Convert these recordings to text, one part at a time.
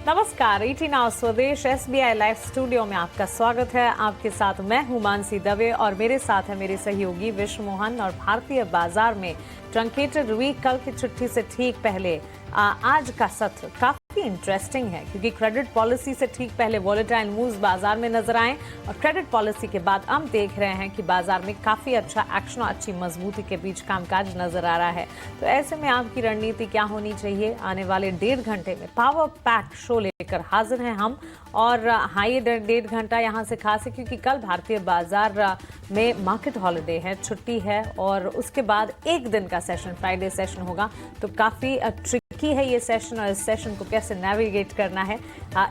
नमस्कार, ET now स्वदेश SBI live studio में आपका स्वागत है। आपके साथ मैं हूं मानसी दवे और मेरे साथ है मेरे सहयोगी विश्व मोहन। और भारतीय बाजार में ट्रंकेटेड वीक कल की छुट्टी से ठीक पहले आज का सत्र काफी इंटरेस्टिंग है, क्योंकि क्रेडिट पॉलिसी से ठीक पहले वॉलेटाइल मूव्स बाजार में नजर आए और क्रेडिट पॉलिसी के बाद हम देख रहे हैं कि बाजार में काफी अच्छा एक्शन और अच्छी मजबूती के बीच कामकाज नजर आ रहा है। तो ऐसे में आपकी रणनीति क्या होनी चाहिए? आने वाले 1.5 घंटे में पावर पैक शो लेकर हाजिर हैं हम। और हाई 1.5 घंटा यहाँ से खास है क्योंकि कल भारतीय बाजार में मार्केट हॉलिडे है, छुट्टी है, और उसके बाद एक दिन का सेशन, फ्राइडे सेशन होगा। तो काफी ट्रिकी है ये सेशन, और इस सेशन को कैसे नेविगेट करना है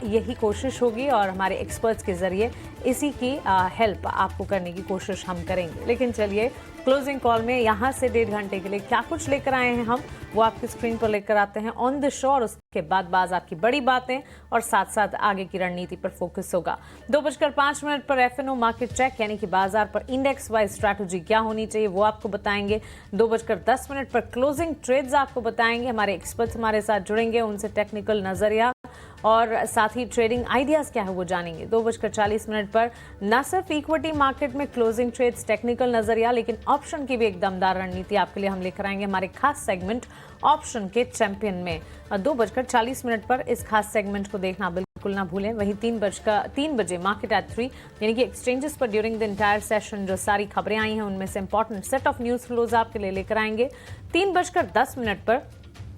यही कोशिश होगी, और हमारे एक्सपर्ट्स के जरिए इसी की हेल्प आपको करने की कोशिश हम करेंगे। लेकिन चलिए, क्लोजिंग कॉल में यहाँ से 1.5 घंटे के लिए क्या कुछ लेकर आए हैं हम, वो आपकी स्क्रीन पर लेकर आते हैं ऑन द शो। और उसके बाद बाजार की बड़ी बातें और साथ साथ आगे की रणनीति पर फोकस होगा। 2:05 पर FNO मार्केट चेक, यानी कि बाजार पर इंडेक्स वाइज स्ट्रैटेजी क्या होनी चाहिए, वो आपको बताएंगे। 2:10 पर क्लोजिंग ट्रेड्स आपको बताएंगे। हमारे एक्सपर्ट्स हमारे साथ जुड़ेंगे, उनसे टेक्निकल नजरिया और साथ ही ट्रेडिंग आइडियाज क्या है वो जानेंगे। 2:40 पर न सिर्फ इक्विटी मार्केट में क्लोजिंग ट्रेड्स, टेक्निकल नजरिया, लेकिन ऑप्शन की भी एक दमदार रणनीति आपके लिए हम लेकर आएंगे हमारे खास सेगमेंट ऑप्शन के चैंपियन में। 2:40 पर इस खास सेगमेंट को देखना बिल्कुल ना भूलें। वहीं 3 बजे मार्केट एट 3, यानी कि एक्सचेंजेस पर ड्यूरिंग द इंटायर सेशन जो सारी खबरें आई हैं उनमें से important set of news flows आपके लिए लेकर आएंगे। 3:10 पर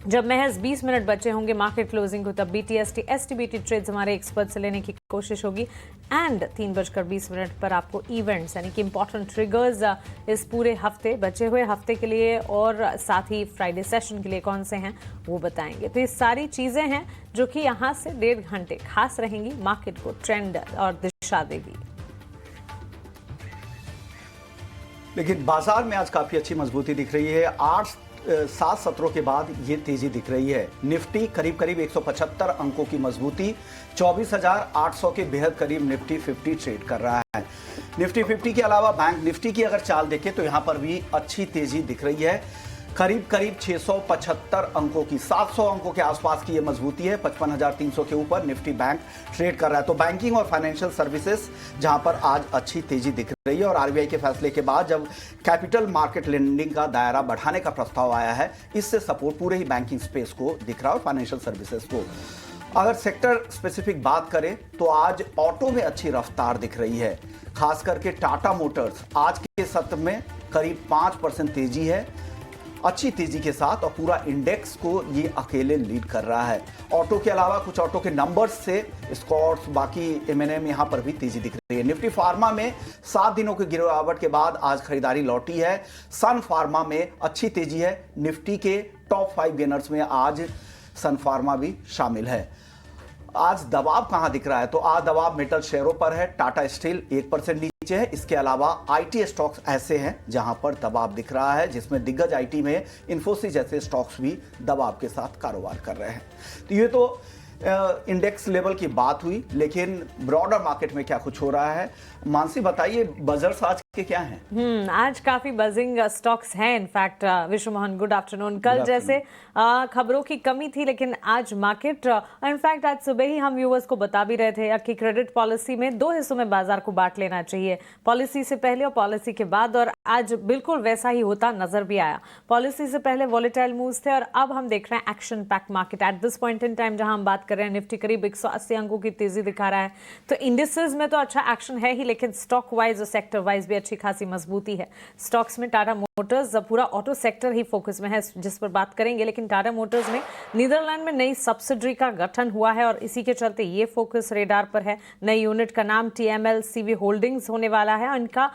जब महज 20 मिनट बचे होंगे मार्केट क्लोजिंग को, तब BTST STBT ट्रेड्स हमारे एक्सपर्ट से लेने की कोशिश होगी। एंड 3:20 पर आपको इवेंट्स, यानी कि इंपॉर्टेंट ट्रिगर्स इस पूरे हफ्ते, बचे हुए हफ्ते के लिए और साथ ही फ्राइडे सेशन के लिए कौन से हैं वो बताएंगे। तो ये सारी चीजें हैं जो कि यहाँ से 1.5 घंटे खास रहेंगी, मार्केट को ट्रेंड और दिशा देगी। लेकिन बाजार में आज काफी अच्छी मजबूती दिख रही है। 7 सत्रों के बाद ये तेजी दिख रही है। निफ्टी करीब 175 अंकों की मजबूती, 24,800 के बेहद करीब निफ्टी 50 ट्रेड कर रहा है। निफ्टी 50 के अलावा बैंक निफ्टी की अगर चाल देखें तो यहां पर भी अच्छी तेजी दिख रही है। करीब 675 अंकों की, 700 अंकों के आसपास की ये मजबूती है। 55,300 के ऊपर निफ्टी बैंक ट्रेड कर रहा है। तो बैंकिंग और फाइनेंशियल सर्विसेज जहां पर आज अच्छी तेजी दिख रही है, और RBI के फैसले के बाद जब कैपिटल मार्केट लेंडिंग का दायरा बढ़ाने का प्रस्ताव आया है, इससे सपोर्ट पूरे ही बैंकिंग स्पेस को दिख रहा है और फाइनेंशियल सर्विसेज को। अगर सेक्टर स्पेसिफिक बात करें तो आज ऑटो में अच्छी रफ्तार दिख रही है। खास करके टाटा मोटर्स आज के सत्र में करीब 5% तेजी है, अच्छी तेजी के साथ, और पूरा इंडेक्स को ये अकेले लीड कर रहा है। ऑटो के अलावा कुछ ऑटो के नंबर्स से स्कॉट्स, बाकी M&M यहां पर भी तेजी दिख रही है। निफ्टी फार्मा में 7 दिनों की गिरावट के बाद आज खरीदारी लौटी है। सन फार्मा में अच्छी तेजी है। निफ्टी के टॉप 5 गेनर्स में आज सन फार्मा भी शामिल है। आज दबाव कहां दिख रहा है तो आज दबाव मेटल शेयरों पर है। टाटा स्टील 1% नीचे है। इसके अलावा IT स्टॉक्स ऐसे हैं जहां पर दबाव दिख रहा है, जिसमें दिग्गज IT में इन्फोसिस जैसे स्टॉक्स भी दबाव के साथ कारोबार कर रहे हैं। तो ये तो इंडेक्स लेवल की बात हुई, लेकिन ब्रॉडर मार्केट में क्या कुछ हो रहा है? मानसी बताइए, बजर्स आज के क्या हैं? आज काफी बजिंग स्टॉक्स हैं। इनफैक्ट विश्व मोहन, गुड आफ्टरनून। कल जैसे खबरों की कमी थी, लेकिन आज मार्केट, इनफैक्ट आज सुबह ही हम व्यूअर्स को बता भी रहे थे कि क्रेडिट पॉलिसी में 2 हिस्सों में बाजार को बांट लेना चाहिए, पॉलिसी से पहले और पॉलिसी के बाद, और आज बिल्कुल वैसा ही होता नजर भी आया। पॉलिसी से पहले वॉलेटाइल मूव्स थे, और अब हम देख रहे हैं action pack market at this point in time. जहां हम बात कर रहे हैं, निफ्टी करीब 180 अंकों की तेजी दिखा रहा है। तो इंडिसेस में तो अच्छा एक्शन है ही, लेकिन स्टॉक वाइज और सेक्टर वाइज भी अच्छी खासी मजबूती है। स्टॉक्स में टाटा मोटर्स, पूरा ऑटो सेक्टर ही फोकस में है जिस पर बात करेंगे, लेकिन टाटा मोटर्स में नीदरलैंड में नई सब्सिडरी का गठन हुआ है और इसी के चलते ये फोकस रेडार पर है। नई यूनिट का नाम TML CV होल्डिंग्स होने वाला है। इनका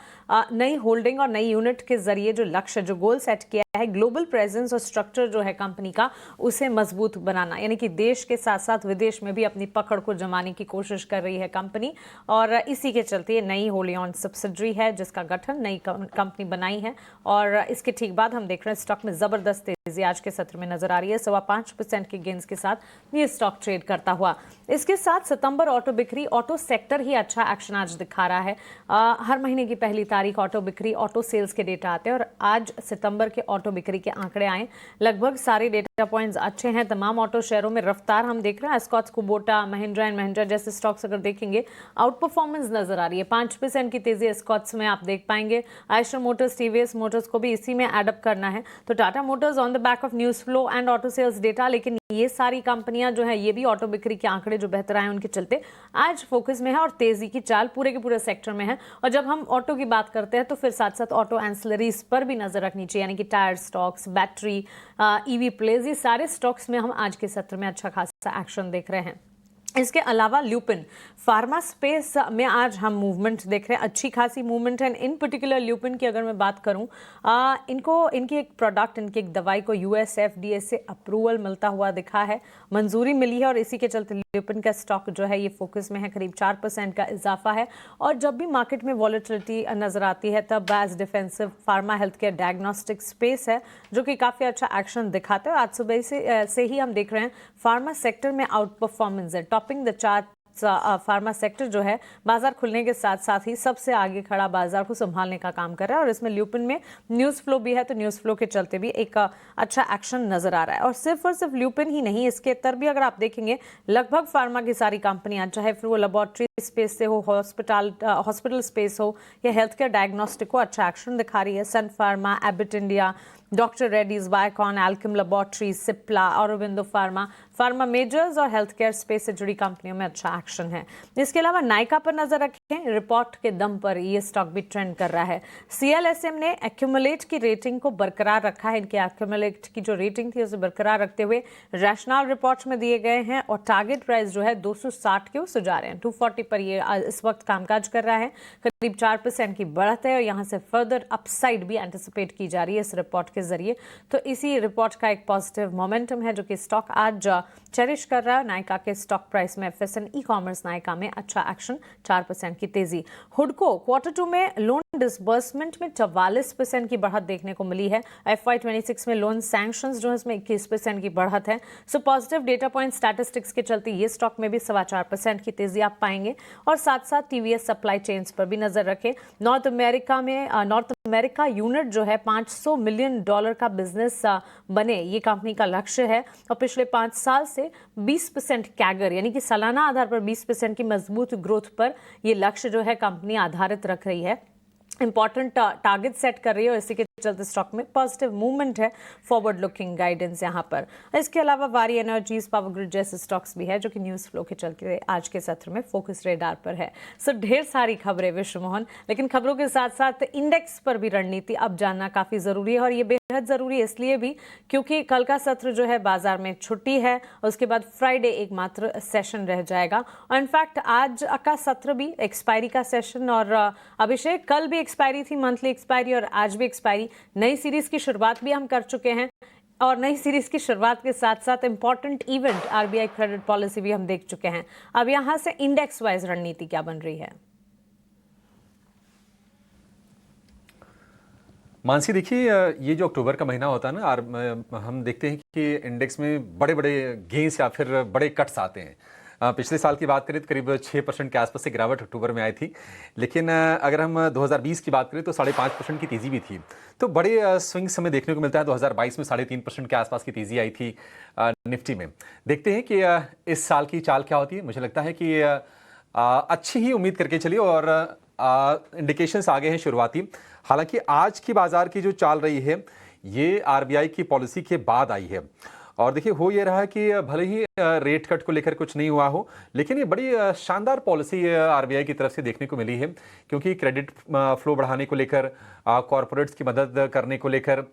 नई होल्डिंग और नई यूनिट के जरिए जो लक्ष्य, जो गोल सेट किया है, ग्लोबल प्रेजेंस और स्ट्रक्चर जो है कंपनी का, उसे मजबूत बनाना, यानी कि देश के साथ साथ विदेश में भी अपनी पकड़ को जमाने की कोशिश कर रही है कंपनी। और इसी के चलते ये नई होली ऑन सब्सिडरी है जिसका गठन नई कंपनी बनाई है, और और इसके ठीक बाद हम देख रहे हैं स्टॉक में जबरदस्त तेजी आज के सत्र में नजर आ रही है। 5.25% के गेंस के साथ ये स्टॉक ट्रेड करता हुआ। इसके साथ सितंबर ऑटो बिक्री, ऑटो सेक्टर ही अच्छा एक्शन आज दिखा रहा है। हर महीने की पहली तारीख ऑटो बिक्री, ऑटो सेल्स के डेटा आते हैं और आज सितंबर के ऑटो बिक्री के आंकड़े आए। लगभग सारे डेटा पॉइंट्स अच्छे हैं। तमाम ऑटो शेयरों में रफ्तार हम देख रहे हैं। Escorts, Kubota, Mahindra and Mahindra जैसे स्टॉक्स अगर देखेंगे आउट परफॉर्मेंस नजर आ रही है। 5% की तेजी एस्कॉर्ट्स में आप देख पाएंगे। आयशर मोटर्स, टीवीएस मोटर्स को भी इसी में एडअप करना है। तो Tata motors on the back of news flow and auto sales data, लेकिन ये सारी कंपनियां जो है ये भी ऑटो बिक्री के आंकड़े जो बेहतर आए उनके चलते आज फोकस में है और तेजी की चाल पूरे के पूरे सेक्टर में है। और जब हम ऑटो की बात करते हैं तो फिर साथ साथ ऑटो एंसिलरीज पर भी नजर रखनी चाहिए, यानी कि tyre stocks, battery, EV plays, ये सारे स्टॉक्स में हम आज के सत्र में अच्छा खासा एक्शन देख रहे हैं। इसके अलावा ल्यूपिन फार्मा स्पेस में आज हम मूवमेंट देख रहे हैं, अच्छी खासी मूवमेंट है। इन पर्टिकुलर ल्यूपिन की अगर मैं बात करूं, इनकी एक प्रोडक्ट, इनकी एक दवाई को यूएस FDA से अप्रूवल मिलता हुआ दिखा है, मंजूरी मिली है और इसी के चलते ल्यूपिन का स्टॉक जो है ये फोकस में है। करीब 4% का इजाफा है। और जब भी मार्केट में वॉलेटिलिटी नजर आती है तब as defensive pharma health care diagnostic space है जो कि काफी अच्छा एक्शन दिखाता है। आज सुबह से ही हम देख रहे हैं फार्मा सेक्टर में आउट परफॉर्मेंस है, topping the chart. Pharma sector जो है बाजार खुलने के साथ साथ ही सबसे आगे खड़ा बाजार को संभालने का काम कर रहा है और इसमें ल्यूपिन में न्यूज फ्लो भी है, तो न्यूज फ्लो के चलते भी एक अच्छा एक्शन नजर आ रहा है। और सिर्फ ल्यूपिन ही नहीं, इसके तर भी अगर आप देखेंगे लगभग फार्मा की सारी कंपनियां, चाहे फिर वो लेबोरेटरी स्पेस से हो, हॉस्पिटल स्पेस हो या हेल्थ केयर डायग्नोस्टिक हो, अच्छा एक्शन दिखा रही है। Sun Pharma, Abbott India, doctor Reddy's, Biocon, Alkem laboratories, Cipla, Aurobindo pharma, pharma majors और हेल्थ केयर स्पेस से जुड़ी कंपनियों में अच्छा एक्शन है। इसके अलावा नायका पर नजर रखें, रिपोर्ट के दम पर ये स्टॉक भी ट्रेंड कर रहा है। CLSM ने एक्यूमुलेट की रेटिंग को बरकरार रखा है। इनके एक्यूमुलेट की जो रेटिंग थी उसे बरकरार रखते हुए रैशनल रिपोर्ट में दिए गए हैं और टारगेट प्राइस जो है 260 के उसे जा रहे हैं। 240 पर ये इस वक्त कामकाज कर रहा है। करीब 4% की बढ़त है और यहाँ से फर्दर अपसाइड भी एंटिसिपेट की जा रही है इस रिपोर्ट के जरिए। तो इसी रिपोर्ट का एक पॉजिटिव मोमेंटम है जो कि स्टॉक आज चेरिश कर रहा है। नायका के स्टॉक प्राइस में FSN ई-कॉमर्स नायका में अच्छा एक्शन, 4% की तेजी। हुडको Q2 में लोन डिसबर्समेंट में 44% की बढ़त देखने को मिली है। FY26 में लोन सैंक्शंस जो है इसमें 21% की बढ़त है। So positive data point statistics के चलते ये स्टॉक में भी 4.25% की तेजी आप पाएंगे। और साथ साथ TVS सप्लाई चेन्स पर भी नजर रखें। नॉर्थ अमेरिका यूनिट जो है $500 मिलियन का बिजनेस बने, ये कंपनी का लक्ष्य है और पिछले 5 साल से 20% कैगर यानी कि सालाना आधार पर 20% की मजबूत ग्रोथ पर यह लक्ष्य जो है कंपनी आधारित रख रही है, इंपॉर्टेंट टारगेट सेट कर रही है और इसी के चलते स्टॉक में पॉजिटिव मूवमेंट है, फॉरवर्ड लुकिंग गाइडेंस यहां पर। इसके अलावा वारी एनर्जीज, पावर ग्रिड जैसे स्टॉक्स भी है जो कि न्यूज फ्लो के चलते आज के सत्र में फोकस रेडार पर है। सो ढेर सारी खबरें विश्व मोहन, लेकिन खबरों के साथ साथ इंडेक्स पर भी रणनीति अब जानना काफी जरूरी है और ये बेहद जरूरी है इसलिए भी क्योंकि कल का सत्र जो है बाजार में छुट्टी है और उसके बाद फ्राइडे एकमात्र सेशन रह जाएगा। और इनफैक्ट आज का सत्र भी एक्सपायरी का सेशन और अभिषेक कल भी एक्सपायरी थी, मंथली एक्सपायरी, और आज भी एक्सपायरी। नई सीरीज की शुरुआत भी हम कर चुके हैं और नई सीरीज की शुरुआत के साथ साथ important event RBI credit policy भी हम देख चुके हैं। अब यहां से इंडेक्स वाइज रणनीति क्या बन रही है? मानसी, देखिए ये जो अक्टूबर का महीना होता है ना, हम देखते हैं कि इंडेक्स में बड़े बड़े गेंस या फिर बड़े कट्स आते हैं। पिछले साल की बात करें तो करीब 6% के आसपास से गिरावट अक्टूबर में आई थी, लेकिन अगर हम 2020 की बात करें तो 5.5% की तेज़ी भी थी। तो बड़े स्विंग्स हमें देखने को मिलता है। 2022 में 3.5% के आसपास की तेज़ी आई थी निफ्टी में। देखते हैं कि इस साल की चाल क्या होती है। मुझे लगता है कि अच्छी ही उम्मीद करके चलिए और इंडिकेशंस आ गए हैं शुरुआती। हालांकि आज की बाजार की जो चाल रही है ये RBI की पॉलिसी के बाद आई है और देखिए हो ये रहा है कि भले ही रेट कट को लेकर कुछ नहीं हुआ हो, लेकिन ये बड़ी शानदार पॉलिसी RBI की तरफ से देखने को मिली है, क्योंकि क्रेडिट फ्लो बढ़ाने को लेकर, कॉरपोरेट्स की मदद करने को लेकर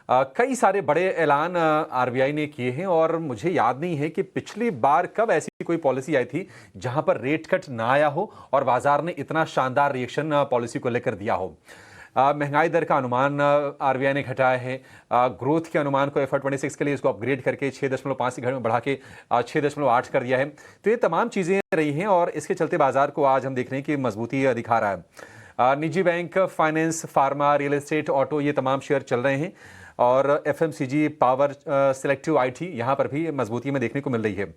कई सारे बड़े ऐलान RBI ने किए हैं। और मुझे याद नहीं है कि पिछली बार कब ऐसी कोई पॉलिसी आई थी जहां पर रेट कट ना आया हो और बाजार ने इतना शानदार रिएक्शन पॉलिसी को लेकर दिया हो। महंगाई दर का अनुमान RBI ने घटाया है। ग्रोथ के अनुमान को FY26 के लिए इसको अपग्रेड करके 6.5 से घर में बढ़ा के 6.8 कर दिया है। तो ये तमाम चीज़ें रही हैं और इसके चलते बाजार को आज हम देख रहे हैं कि मजबूती दिखा रहा है। निजी bank, finance, pharma, real estate, auto, ये तमाम शेयर चल रहे हैं और एफएमसीजी, पावर, सिलेक्टिव आईटी, यहाँ पर भी मजबूती में देखने को मिल रही है।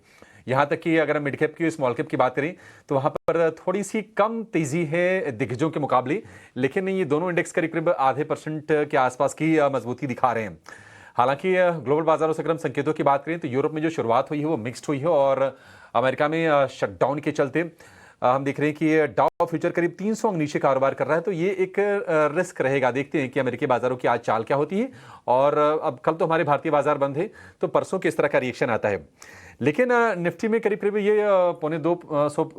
यहाँ तक कि अगर हम मिड कैप की, स्मॉल कैप की बात करें तो वहाँ पर थोड़ी सी कम तेजी है दिग्गजों के मुकाबले, लेकिन ये दोनों इंडेक्स करीब करीब आधे % के आसपास की मजबूती दिखा रहे हैं। हालांकि ग्लोबल बाजारों से अगर हम संकेतों की बात करें तो यूरोप में जो शुरुआत हुई है वो मिक्स्ड हुई है और अमेरिका में शटडाउन के चलते हम देख रहे हैं कि डाउ फ्यूचर करीब 300 अंक नीचे कारोबार कर रहा है। तो ये एक रिस्क रहेगा। देखते हैं कि अमेरिकी बाजारों की आज चाल क्या होती है और अब कल तो हमारे भारतीय बाजार बंद है, तो परसों किस तरह का रिएक्शन आता है। लेकिन निफ्टी में करीब करीब ये 250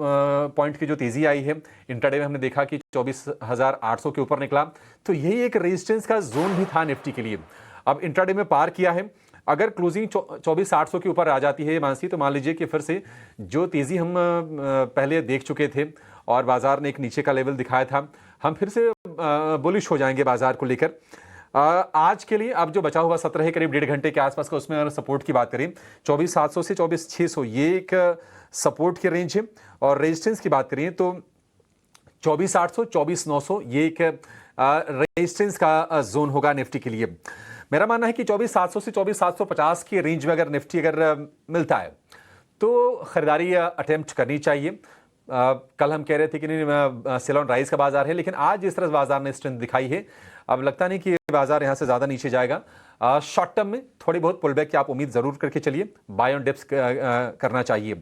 पॉइंट की जो तेजी आई है, इंट्राडे में हमने देखा कि 24,800 के ऊपर निकला, तो यही एक रेजिस्टेंस का जोन भी था निफ्टी के लिए। अब इंट्राडे में पार किया है, अगर क्लोजिंग 24,800 के ऊपर आ जाती है मानसी, तो मान लीजिए कि फिर से जो तेजी हम पहले देख चुके थे और बाजार ने एक नीचे का लेवल दिखाया था, हम फिर से बुलिश हो जाएंगे बाजार को लेकर। आज के लिए अब जो बचा हुआ सत्र है करीब 1.5 घंटे के आसपास का, उसमें अगर सपोर्ट की बात करें 24,700 से 24,600 ये एक सपोर्ट की रेंज है और रेजिस्टेंस की बात करें तो 24,800, 24,900 ये एक रेजिस्टेंस का जोन होगा निफ्टी के लिए। मेरा मानना है कि 24,700 से 24,750 की रेंज में अगर निफ्टी मिलता है तो खरीदारी अटेम्प्ट करनी चाहिए। कल हम कह रहे थे कि नहीं सेल ऑन राइज का बाजार है, लेकिन आज जिस तरह बाजार ने स्ट्रेंथ दिखाई है, अब लगता नहीं कि बाजार यहां से ज्यादा नीचे जाएगा। शॉर्ट टर्म में थोड़ी बहुत पुलबैक की आप उम्मीद जरूर करके चलिए, बाय ऑन डिप्स करना चाहिए।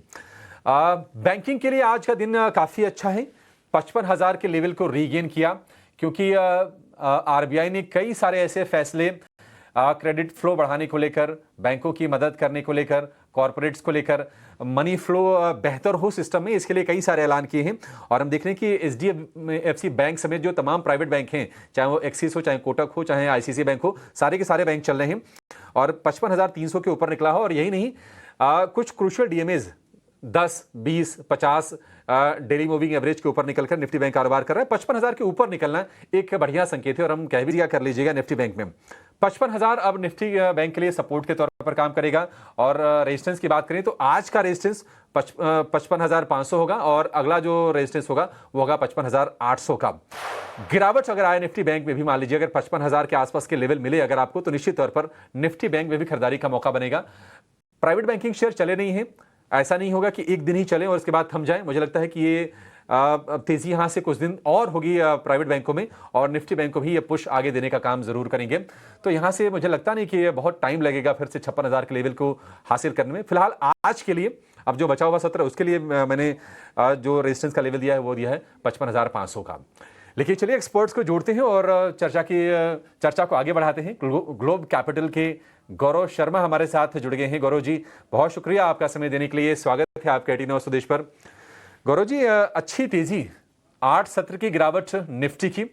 बैंकिंग के लिए आज का दिन काफी अच्छा है, 55,000 के लेवल को रीगेन किया, क्योंकि आरबीआई ने कई सारे ऐसे फैसले क्रेडिट फ्लो बढ़ाने को लेकर, बैंकों की मदद करने को लेकर, कॉर्पोरेट्स को लेकर, मनी फ्लो बेहतर हो सिस्टम में, इसके लिए कई सारे ऐलान किए हैं। और हम देख रहे हैं कि एचडीएफसी बैंक समेत जो तमाम प्राइवेट बैंक हैं, चाहे वो एक्सिस हो, चाहे कोटक हो, चाहे आईसीआईसीआई बैंक हो, सारे के सारे बैंक चल रहे हैं और 55,300 के ऊपर निकला हो। और यही नहीं, कुछ क्रूशियल डीएमएज 10, 20, 50 डेली मूविंग एवरेज के ऊपर निकलकर निफ्टी बैंक कारोबार कर रहा है। 55,000 के ऊपर निकलना एक बढ़िया संकेत है और हम कह भी दिया कर लीजिएगा निफ्टी बैंक में 55,000 अब निफ्टी बैंक के लिए सपोर्ट के तौर पर काम करेगा। और रेजिस्टेंस की बात करें तो आज का रेजिस्टेंस 55,500 होगा और अगला जो रेजिस्टेंस होगा वो होगा 55,800 का। गिरावट अगर आए निफ्टी बैंक में भी, मान लीजिए अगर 55,000 के आसपास के लेवल मिले अगर आपको, तो निश्चित तौर पर निफ्टी बैंक में भी खरीदारी का मौका बनेगा। प्राइवेट बैंकिंग शेयर चले नहीं है, ऐसा नहीं होगा कि एक दिन ही चले और इसके बाद थम जाए। मुझे लगता है कि ये तेजी यहां से कुछ दिन और होगी प्राइवेट बैंकों में और निफ्टी बैंक को भी ये पुश आगे देने का काम जरूर करेंगे। तो यहां से मुझे लगता नहीं कि ये बहुत टाइम लगेगा फिर से 56,000 के लेवल को हासिल करने में। फिलहाल आज के लिए अब जो बचा हुआ सत्र उसके लिए मैंने जो रेजिस्टेंस का लेवल दिया है वो दिया है 55,500 का। लेकिन चलिए एक्सपर्ट्स को जोड़ते हैं और चर्चा को आगे बढ़ाते हैं। ग्लोब कैपिटल के गौरव शर्मा हमारे साथ जुड़ गए हैं। गौरव जी, बहुत शुक्रिया आपका समय देने के लिए, स्वागत है आपका 18 आवर्स स्वदेश पर। गौरव जी, अच्छी तेजी, 8 सत्र की गिरावट निफ्टी की,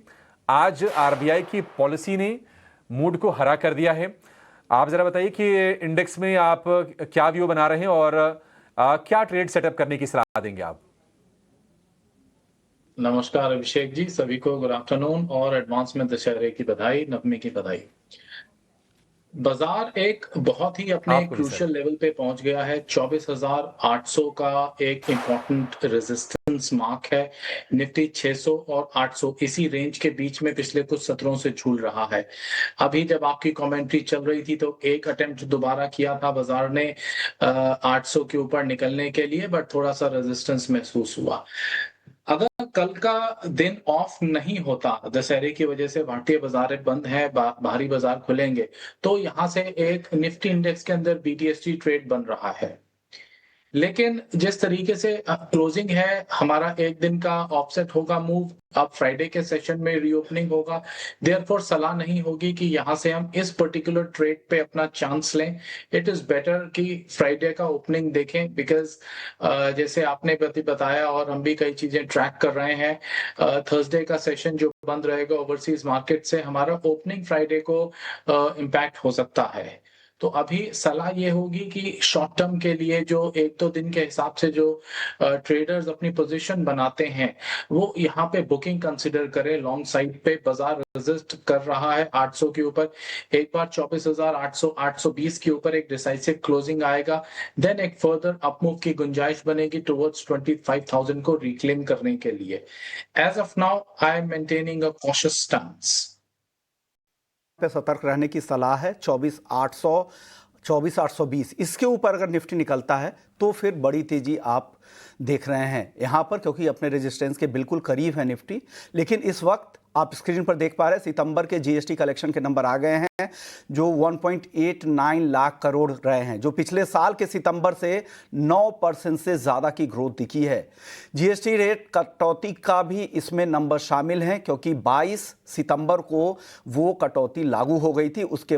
आज आरबीआई की पॉलिसी ने मूड को हरा कर दिया है। आप जरा बताइए कि इंडेक्स में आप क्या व्यू बना रहे हैं और क्या ट्रेड सेटअप करने की सलाह देंगे आप? नमस्कार अभिषेक जी, सभी को गुड आफ्टरनून और एडवांस में दशहरे की बधाई, नवमी की बधाई। बाजार एक बहुत ही अपने क्रूशियल लेवल पे पहुंच गया है। 24,800 का एक इंपॉर्टेंट रेजिस्टेंस मार्क है। निफ्टी 600 और 800 इसी रेंज के बीच में पिछले कुछ सत्रों से झूल रहा है। अभी जब आपकी कमेंट्री चल रही थी तो एक अटेम्प्ट दोबारा किया था बाजार ने 800 के ऊपर निकलने के लिए, बट थोड़ा सा रेजिस्टेंस महसूस हुआ। अगर कल का दिन ऑफ नहीं होता, दशहरे की वजह से भारतीय बाजार बंद है, बाहरी बाजार खुलेंगे, तो यहां से एक निफ्टी इंडेक्स के अंदर बीटीएसटी ट्रेड बन रहा है। लेकिन जिस तरीके से क्लोजिंग है, हमारा एक दिन का ऑफसेट होगा मूव, अब फ्राइडे के सेशन में रीओपनिंग होगा, देयरफॉर सलाह नहीं होगी कि यहां से हम इस पर्टिकुलर ट्रेड पे अपना चांस लें। इट इज बेटर कि फ्राइडे का ओपनिंग देखें, बिकॉज जैसे आपने बताया और हम भी कई चीजें ट्रैक कर रहे हैं, थर्सडे का सेशन जो बंद रहेगा ओवरसीज मार्केट से, हमारा ओपनिंग फ्राइडे को इम्पैक्ट हो सकता है। तो अभी सलाह ये होगी कि शॉर्ट टर्म के लिए जो 1-2 दिन के हिसाब से जो ट्रेडर्स अपनी पोजीशन बनाते हैं, वो यहाँ पे बुकिंग कंसिडर करें। लॉन्ग साइड पे बाजार रेजिस्ट कर रहा है 800 के ऊपर, एक बार 24,800 820 के ऊपर एक डिसाइसिव क्लोजिंग आएगा, देन एक फर्दर अपमूव की गुंजाइश बनेगी टुवर्ड्स 25,000 को रिक्लेम करने के लिए। As of now I am maintaining a cautious stance. पे सतर्क रहने की सलाह है। 24,800 24,820 इसके ऊपर अगर निफ्टी निकलता है तो फिर बड़ी तेजी आप देख रहे हैं यहां पर, क्योंकि अपने रेजिस्टेंस के बिल्कुल करीब है निफ्टी। लेकिन इस वक्त आप स्क्रीन पर देख पा रहे हैं सितंबर के जीएसटी कलेक्शन के नंबर आ गए हैं जो 1.89 लाख करोड़ रहे हैं, जो पिछले साल के सितंबर से 9% से ज्यादा की ग्रोथ दिखी है। जीएसटी रेट कटौती का भी इसमें नंबर शामिल हैं, क्योंकि 22 सितंबर को वो कटौती लागू हो गई थी। उसके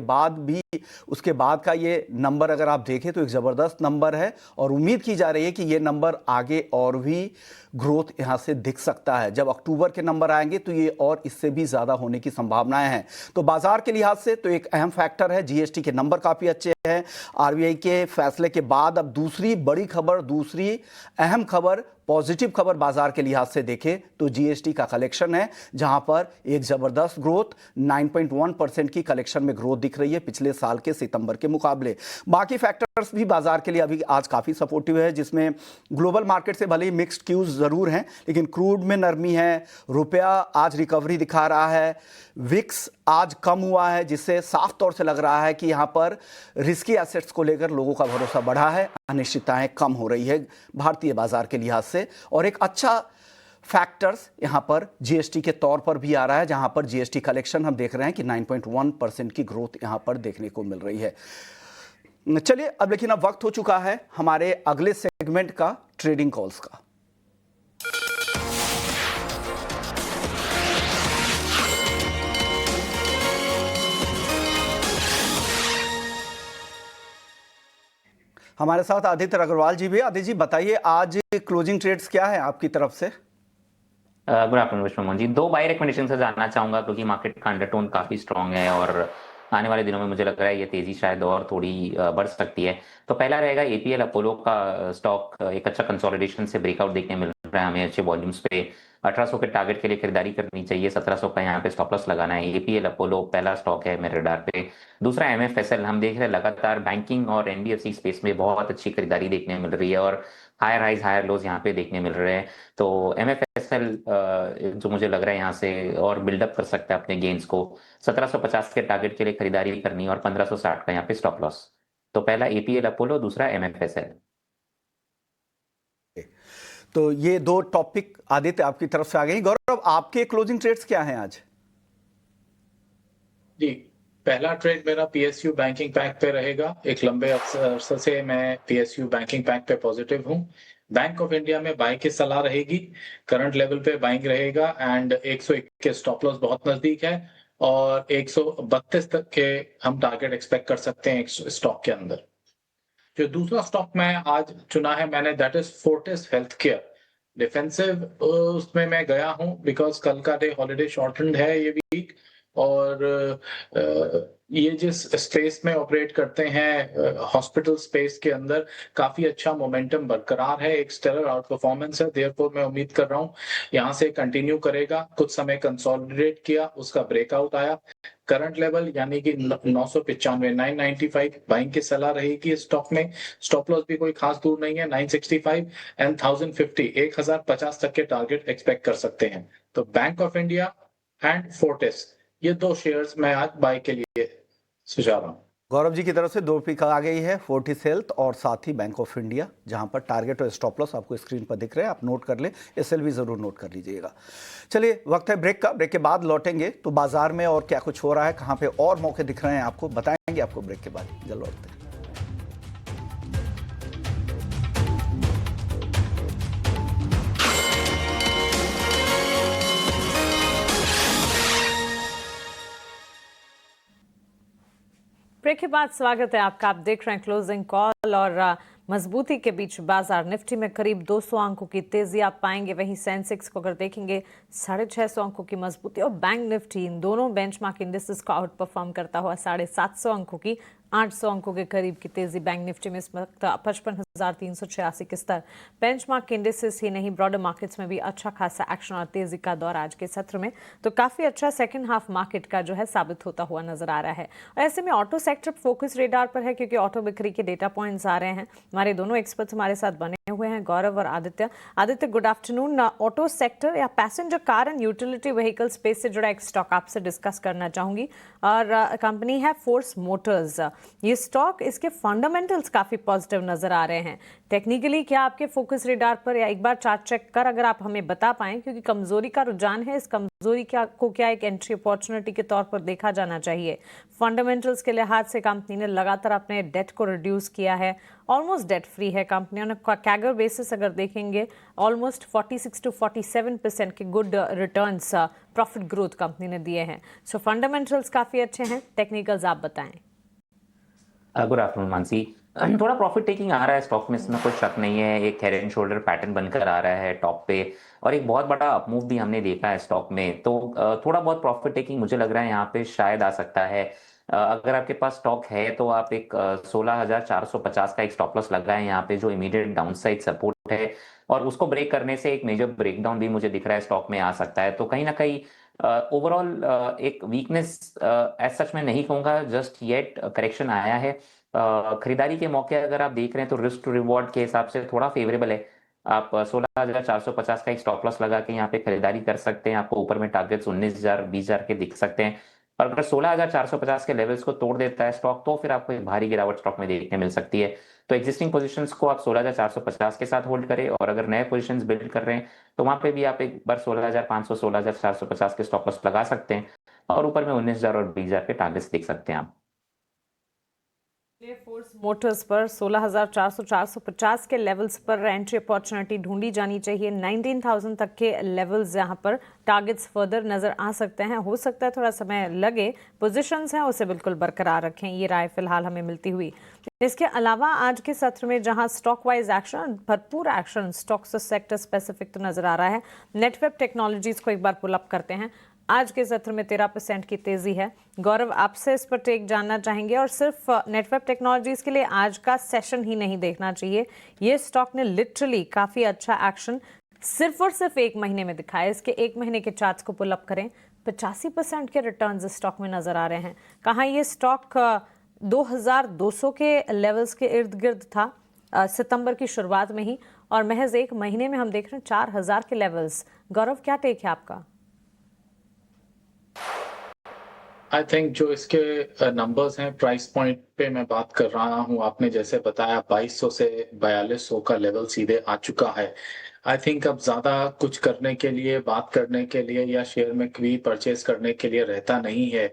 बाद का ये नंबर अगर आप देखें तो एक जबरदस्त नंबर है और उम्मीद की जा रही है कि ये नंबर आगे और भी ग्रोथ यहां से दिख सकता है। जब अक्टूबर के नंबर आएंगे तो ये और इससे भी ज्यादा होने की संभावनाएं हैं। तो बाजार के लिहाज से तो एक अहम फैक्टर है, जीएसटी के नंबर काफी अच्छे हैं। आरबीआई के फैसले के बाद अब दूसरी बड़ी खबर, दूसरी अहम खबर, पॉजिटिव खबर बाजार के लिहाज से देखें तो जीएसटी का कलेक्शन है, जहां पर एक जबरदस्त ग्रोथ 9.1% की कलेक्शन में ग्रोथ दिख रही है पिछले साल के सितंबर के मुकाबले। बाकी फैक्टर्स भी बाजार के लिए अभी आज काफी सपोर्टिव है, जिसमें ग्लोबल मार्केट से भले ही मिक्स्ड क्यूज जरूर हैं, लेकिन क्रूड में नरमी है, रुपया आज रिकवरी दिखा रहा है, विक्स आज कम हुआ है, जिससे साफ तौर से लग रहा है कि यहां पर रिस्की एसेट्स को लेकर लोगों का भरोसा बढ़ा है, अनिश्चितताएं कम हो रही है भारतीय बाजार के लिहाज से। और एक अच्छा फैक्टर्स यहां पर जीएसटी के तौर पर भी आ रहा है, जहां पर जीएसटी कलेक्शन हम देख रहे हैं कि 9.1% की ग्रोथ यहां पर देखने को मिल रही है। चलिए अब लेकिन अब वक्त हो चुका है हमारे अगले सेगमेंट का, ट्रेडिंग कॉल्स का। हमारे साथ आदित्य अग्रवाल जी भी। आदित्य जी बताइए आज क्लोजिंग ट्रेड्स क्या है आपकी तरफ से? गुड आफ्टरनून विश्वमोहन जी। 2 बाय रिकमेंडेशन से जानना चाहूंगा, क्योंकि मार्केट का अंडरटोन काफी स्ट्रांग है और आने वाले दिनों में मुझे लग रहा है ये तेजी शायद और थोड़ी बढ़ सकती है। तो पहला रहेगा एपीएल अपोलो का स्टॉक एक अच्छा कंसोलिडेशन से ब्रेकआउट देखने मिल रहा है हमें अच्छे वॉल्यूम्स पे। 1800 के टारगेट के लिए खरीदारी करनी चाहिए, 1700 का यहाँ पे स्टॉप लॉस लगाना है। एपीएल अपोलो पहला स्टॉक है मेरे रडार पे। दूसरा एमएफएसएल, हम देख रहे हैं लगातार बैंकिंग और एनबीएफसी स्पेस में बहुत अच्छी खरीदारी देखने मिल रही है और हायर हाइज हायर लोज यहाँ पे देखने मिल रहे हैं। तो एमएफएसएल जो मुझे लग रहा है यहाँ से और बिल्डअप कर सकता है अपने गेन्स को। 1750 के टारगेट के लिए खरीदारी करनी और 1560 का यहाँ पे स्टॉप लॉस। तो पहला एपीएल अपोलो, दूसरा एमएफएसएल। तो ये 2 टॉपिक आदित्य आपकी तरफ से आ गई। गौरव आपके क्लोजिंग ट्रेड्स क्या हैं आज? जी, पहला ट्रेड मेरा पीएसयू बैंकिंग पैक पे रहेगा। एक लंबे अरसे से मैं पीएसयू बैंकिंग पैक पे पॉजिटिव हूं। बैंक ऑफ इंडिया में बाइंग की सलाह रहेगी, करंट लेवल पे बाइंग रहेगा एंड 101 के स्टॉप लॉस बहुत नजदीक है और 132 तक के हम टारगेट एक्सपेक्ट कर सकते हैं स्टॉक के अंदर। जो दूसरा स्टॉक मैं आज चुना है मैंने, that is Fortis health care. Defensive उसमें मैं गया हूं बिकॉज कल का डे हॉलिडे शॉर्टन्ड है ये वीक, और ये जिस स्पेस में ऑपरेट करते हैं हॉस्पिटल स्पेस के अंदर काफी अच्छा मोमेंटम बरकरार है, एक स्टेलर आउट परफॉर्मेंस है। देयरफॉर मैं उम्मीद कर रहा हूं यहां से कंटिन्यू करेगा। कुछ समय कंसोलिडेट किया, उसका ब्रेकआउट आया, करंट लेवल यानी कि 995 995 बाइंग की सलाह रहेगी स्टॉक में। स्टॉप लॉस भी कोई खास दूर नहीं है, 965 एंड 1050 1050 तक के टारगेट एक्सपेक्ट कर सकते हैं। तो bank of India and Fortis, ये 2 शेयर्स मैं आज बाय के लिए सुझा रहा हूं। गौरव जी की तरफ से 2 पिक आ गई है, फोर्टिस हेल्थ और साथ ही बैंक ऑफ इंडिया, जहां पर टारगेट और स्टॉप लॉस आपको स्क्रीन पर दिख रहे हैं, आप नोट कर ले, एसएलवी जरूर नोट कर लीजिएगा। चलिए वक्त है ब्रेक का, ब्रेक के बाद लौटेंगे तो बाजार में और क्या कुछ हो रहा है, कहां पे और मौके दिख रहे हैं आपको बताएंगे आपको ब्रेक के बाद। जल्द लौटते हैं। ब्रेक के बाद स्वागत है आपका। आप देख रहे हैं क्लोजिंग कॉल और मजबूती के बीच बाजार। निफ्टी में करीब 200 अंकों की तेजी आप पाएंगे, वहीं सेंसेक्स को अगर देखेंगे 650 अंकों की मजबूती और बैंक निफ्टी, इन दोनों बेंचमार्क इंडेक्सेस को आउट परफॉर्म करता हुआ 750 अंकों की 800 अंकों के करीब की तेजी बैंक निफ्टी में इस वक्त 55,386 के स्तर। बेंचमार्क इंडेक्सेस ही नहीं, ब्रॉडर मार्केट्स में भी अच्छा खासा एक्शन और तेजी का दौर आज के सत्र में, तो काफी अच्छा सेकंड हाफ मार्केट का जो है साबित होता हुआ नजर आ रहा है। और ऐसे में ऑटो सेक्टर फोकस रेडार पर है, क्योंकि ऑटो बिक्री के डेटा पॉइंट्स आ रहे हैं। हमारे दोनों एक्सपर्ट्स हमारे साथ बने हुए हैं, गौरव और Aditya. Aditya, good afternoon. Auto sector या passenger car and utility vehicle space से जुड़ा एक स्टॉक आपसे डिस्कस करना चाहूंगी, और कंपनी है फोर्स मोटर्स। ये स्टॉक, इसके फंडामेंटल्स काफी पॉजिटिव नजर आ रहे हैं। टेक्निकली क्या आपके फोकस रेडार पर, या एक बार चार्ट चेक कर अगर आप हमें बता पाएं, क्योंकि कमजोरी का रुझान है, इस कमजोरी को क्या एक एंट्री अपॉर्चुनिटी के तौर पर देखा जाना चाहिए? फंडामेंटल्स के लिहाज से कंपनी ने लगातार अपने डेट को रिड्यूस किया है, ऑलमोस्ट डेट फ्री है कंपनियों ने। कैगर बेसिस अगर देखेंगे, ऑलमोस्ट 46 to 47% के good returns, profit growth company ने दिए हैं। सो फंडामेंटल्स काफी अच्छे हैं, टेक्निकल्स आप बताएं। Good afternoon Mansi. थोड़ा प्रॉफिट टेकिंग आ रहा है स्टॉक में, इसमें कोई शक नहीं है। एक हेड एंड शोल्डर पैटर्न बनकर आ रहा है टॉप पे, और एक बहुत बड़ा अपमूव भी हमने देखा है स्टॉक में। तो थोड़ा बहुत प्रॉफिट टेकिंग मुझे लग रहा है यहाँ पे शायद आ सकता है। अगर आपके पास स्टॉक है तो आप एक 16,450 का एक स्टॉप लॉस लगाएं यहाँ पे, जो इमीडिएट डाउनसाइड सपोर्ट है, और उसको ब्रेक करने से एक मेजर ब्रेकडाउन भी मुझे दिख रहा है स्टॉक में आ सकता है। तो कहीं ना कहीं ओवरऑल एक वीकनेस एज सच मैं नहीं कहूंगा, जस्ट येट करेक्शन आया है। खरीदारी के मौके अगर आप देख रहे हैं तो रिस्क टू रिवॉर्ड के हिसाब से थोड़ा फेवरेबल है। आप 16,450 का एक स्टॉप लॉस लगा के यहाँ पे खरीदारी कर सकते हैं। आपको ऊपर में टारगेट्स 19,000 20,000 के दिख सकते हैं, और अगर 16,450 के लेवल्स को तोड़ देता है स्टॉक, तो फिर आपको एक भारी गिरावट स्टॉक में देखने मिल सकती है। तो एग्जिस्टिंग पोजीशंस को आप 16,450 के साथ होल्ड करें, और अगर नए पोजीशंस बिल्ड कर रहे हैं तो वहां पे भी आप एक बार 16,500 16,450 के स्टॉप लॉस लगा सकते हैं, और ऊपर में 19,000 और 20,000 के टारगेट्स देख सकते हैं आप। फोर्स मोटर्स पर 16,450 के लेवल्स पर एंट्री अपॉर्चुनिटी ढूंढी जानी चाहिए। 19,000 तक के लेवल्स यहां पर टारगेट्स फर्दर नजर आ सकते हैं। हो सकता है थोड़ा समय लगे, पोजीशंस हैं उसे बिल्कुल बरकरार रखें, ये राय फिलहाल हमें मिलती हुई। इसके अलावा आज के सत्र में जहां स्टॉक वाइज एक्शन, भरपूर एक्शन स्टॉक्स सेक्टर स्पेसिफिक तो नजर आ रहा है। नेटवेब टेक्नोलॉजीज को एक बार पुल अप करते हैं। आज के सत्र में 13% की तेजी है। गौरव, आपसे इस पर टेक जानना चाहेंगे, और सिर्फ नेटवेब टेक्नोलॉजीज के लिए आज का सेशन ही नहीं देखना चाहिए। ये स्टॉक ने लिटरली काफी अच्छा एक्शन सिर्फ और सिर्फ एक महीने में दिखाया। इसके एक महीने के चार्ट्स को पुल अप करें, 85% के रिटर्न्स इस स्टॉक में नजर आ रहे हैं। कहाँ ये स्टॉक 2,200 के लेवल्स के इर्द गिर्द था सितंबर की शुरुआत में ही, और महज एक महीने में हम देख रहे हैं 4,000 के लेवल्स। गौरव, क्या टेक है आपका? आई थिंक जो इसके नंबर्स हैं, प्राइस पॉइंट पे मैं बात कर रहा हूं, आपने जैसे बताया 2200 से 4200 का लेवल सीधे आ चुका है। आई थिंक अब ज्यादा कुछ करने के लिए, बात करने के लिए, या शेयर में क्वी परचेज करने के लिए रहता नहीं है।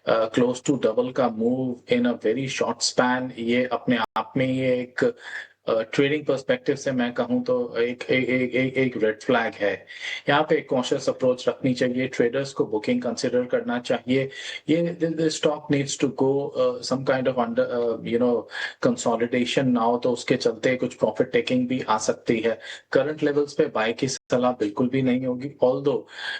क्लोज टू डबल का move in a very short span, ये अपने आप में ये एक ट्रेडिंग पर्सपेक्टिव से मैं कहूं तो एक रेड फ्लैग है। यहाँ पे एक कॉशियस अप्रोच रखनी चाहिए, ट्रेडर्स को बुकिंग कंसिडर करना चाहिए। ये stock needs to go some kind of under consolidation now, तो उसके चलते कुछ प्रॉफिट टेकिंग भी आ सकती है। करंट लेवल्स पे बाय की सलाह बिल्कुल भी नहीं होगी, ऑल्दो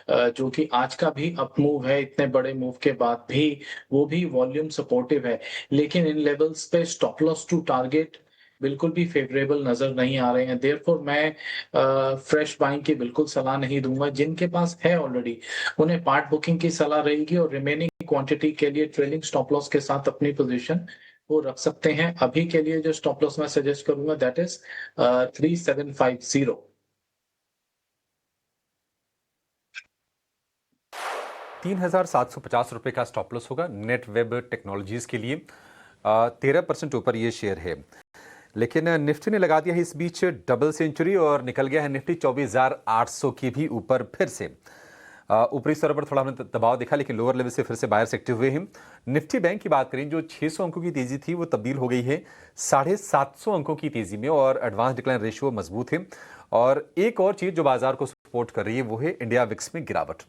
जो कि आज का भी अप मूव है, इतने बड़े मूव के बाद भी वो भी वॉल्यूम सपोर्टिव है, लेकिन इन लेवल्स पे स्टॉप लॉस टू टारगेट बिल्कुल भी फेवरेबल नजर नहीं आ रहे हैं। देयरफॉर मैं फ्रेश बाइंग की बिल्कुल सलाह नहीं दूंगा। जिनके पास है ऑलरेडी उन्हें पार्ट बुकिंग की सलाह रहेगी, और रिमेनिंग क्वांटिटी के लिए ट्रेलिंग स्टॉप लॉस के साथ अपनी पोजीशन वो रख सकते हैं। अभी के लिए जो स्टॉप लॉस मैं सजेस्ट करूंगा दैट इज 3750। 3,750 रुपए का स्टॉप लॉस होगा नेट वेब टेक्नोलॉजीज के लिए। 13% ऊपर ये शेयर है, लेकिन निफ्टी ने लगा दिया है इस बीच डबल सेंचुरी, और निकल गया है निफ्टी 24,800 की भी ऊपर फिर से। ऊपरी स्तर पर थोड़ा हमने दबाव देखा, लेकिन लोअर लेवल से फिर से बायर्स एक्टिव हुए हैं। निफ्टी बैंक की बात करें, जो 600 अंकों की तेजी थी वो तब्दील हो गई है 750 अंकों की तेजी में, और एडवांस डिक्लाइन रेशियो मजबूत है। और एक और चीज जो बाजार को सपोर्ट कर रही है वो है इंडिया विक्स में गिरावट।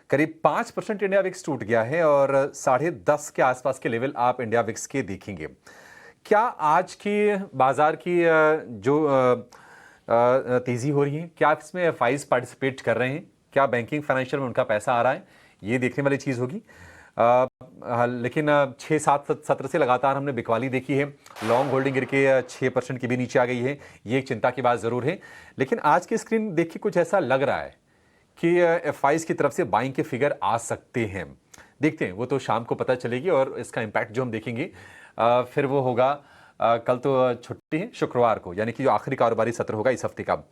करीब 5% इंडिया विक्स टूट गया है, और 10.5 के आसपास के लेवल आप इंडिया विक्स के देखेंगे। क्या आज की बाजार की जो तेजी हो रही है, क्या इसमें एफआईज पार्टिसिपेट कर रहे हैं? क्या बैंकिंग फाइनेंशियल में उनका पैसा आ रहा है? ये देखने वाली चीज होगी। लेकिन 6-7 सत्र से लगातार हमने बिकवाली देखी है। लॉन्ग होल्डिंग गिर के 6% की भी नीचे आ गई है। ये एक चिंता की बात ज़रूर है। लेकिन आज की स्क्रीन देख के कुछ ऐसा लग रहा है कि एफआईज की तरफ से बाइंग के फिगर आ सकते हैं। देखते हैं, वो तो शाम को पता चलेगी और इसका इम्पैक्ट जो हम देखेंगे फिर वो होगा कल तो छुट्टी है शुक्रवार को, यानी कि जो आखिरी कारोबारी सत्र होगा इस हफ्ते का।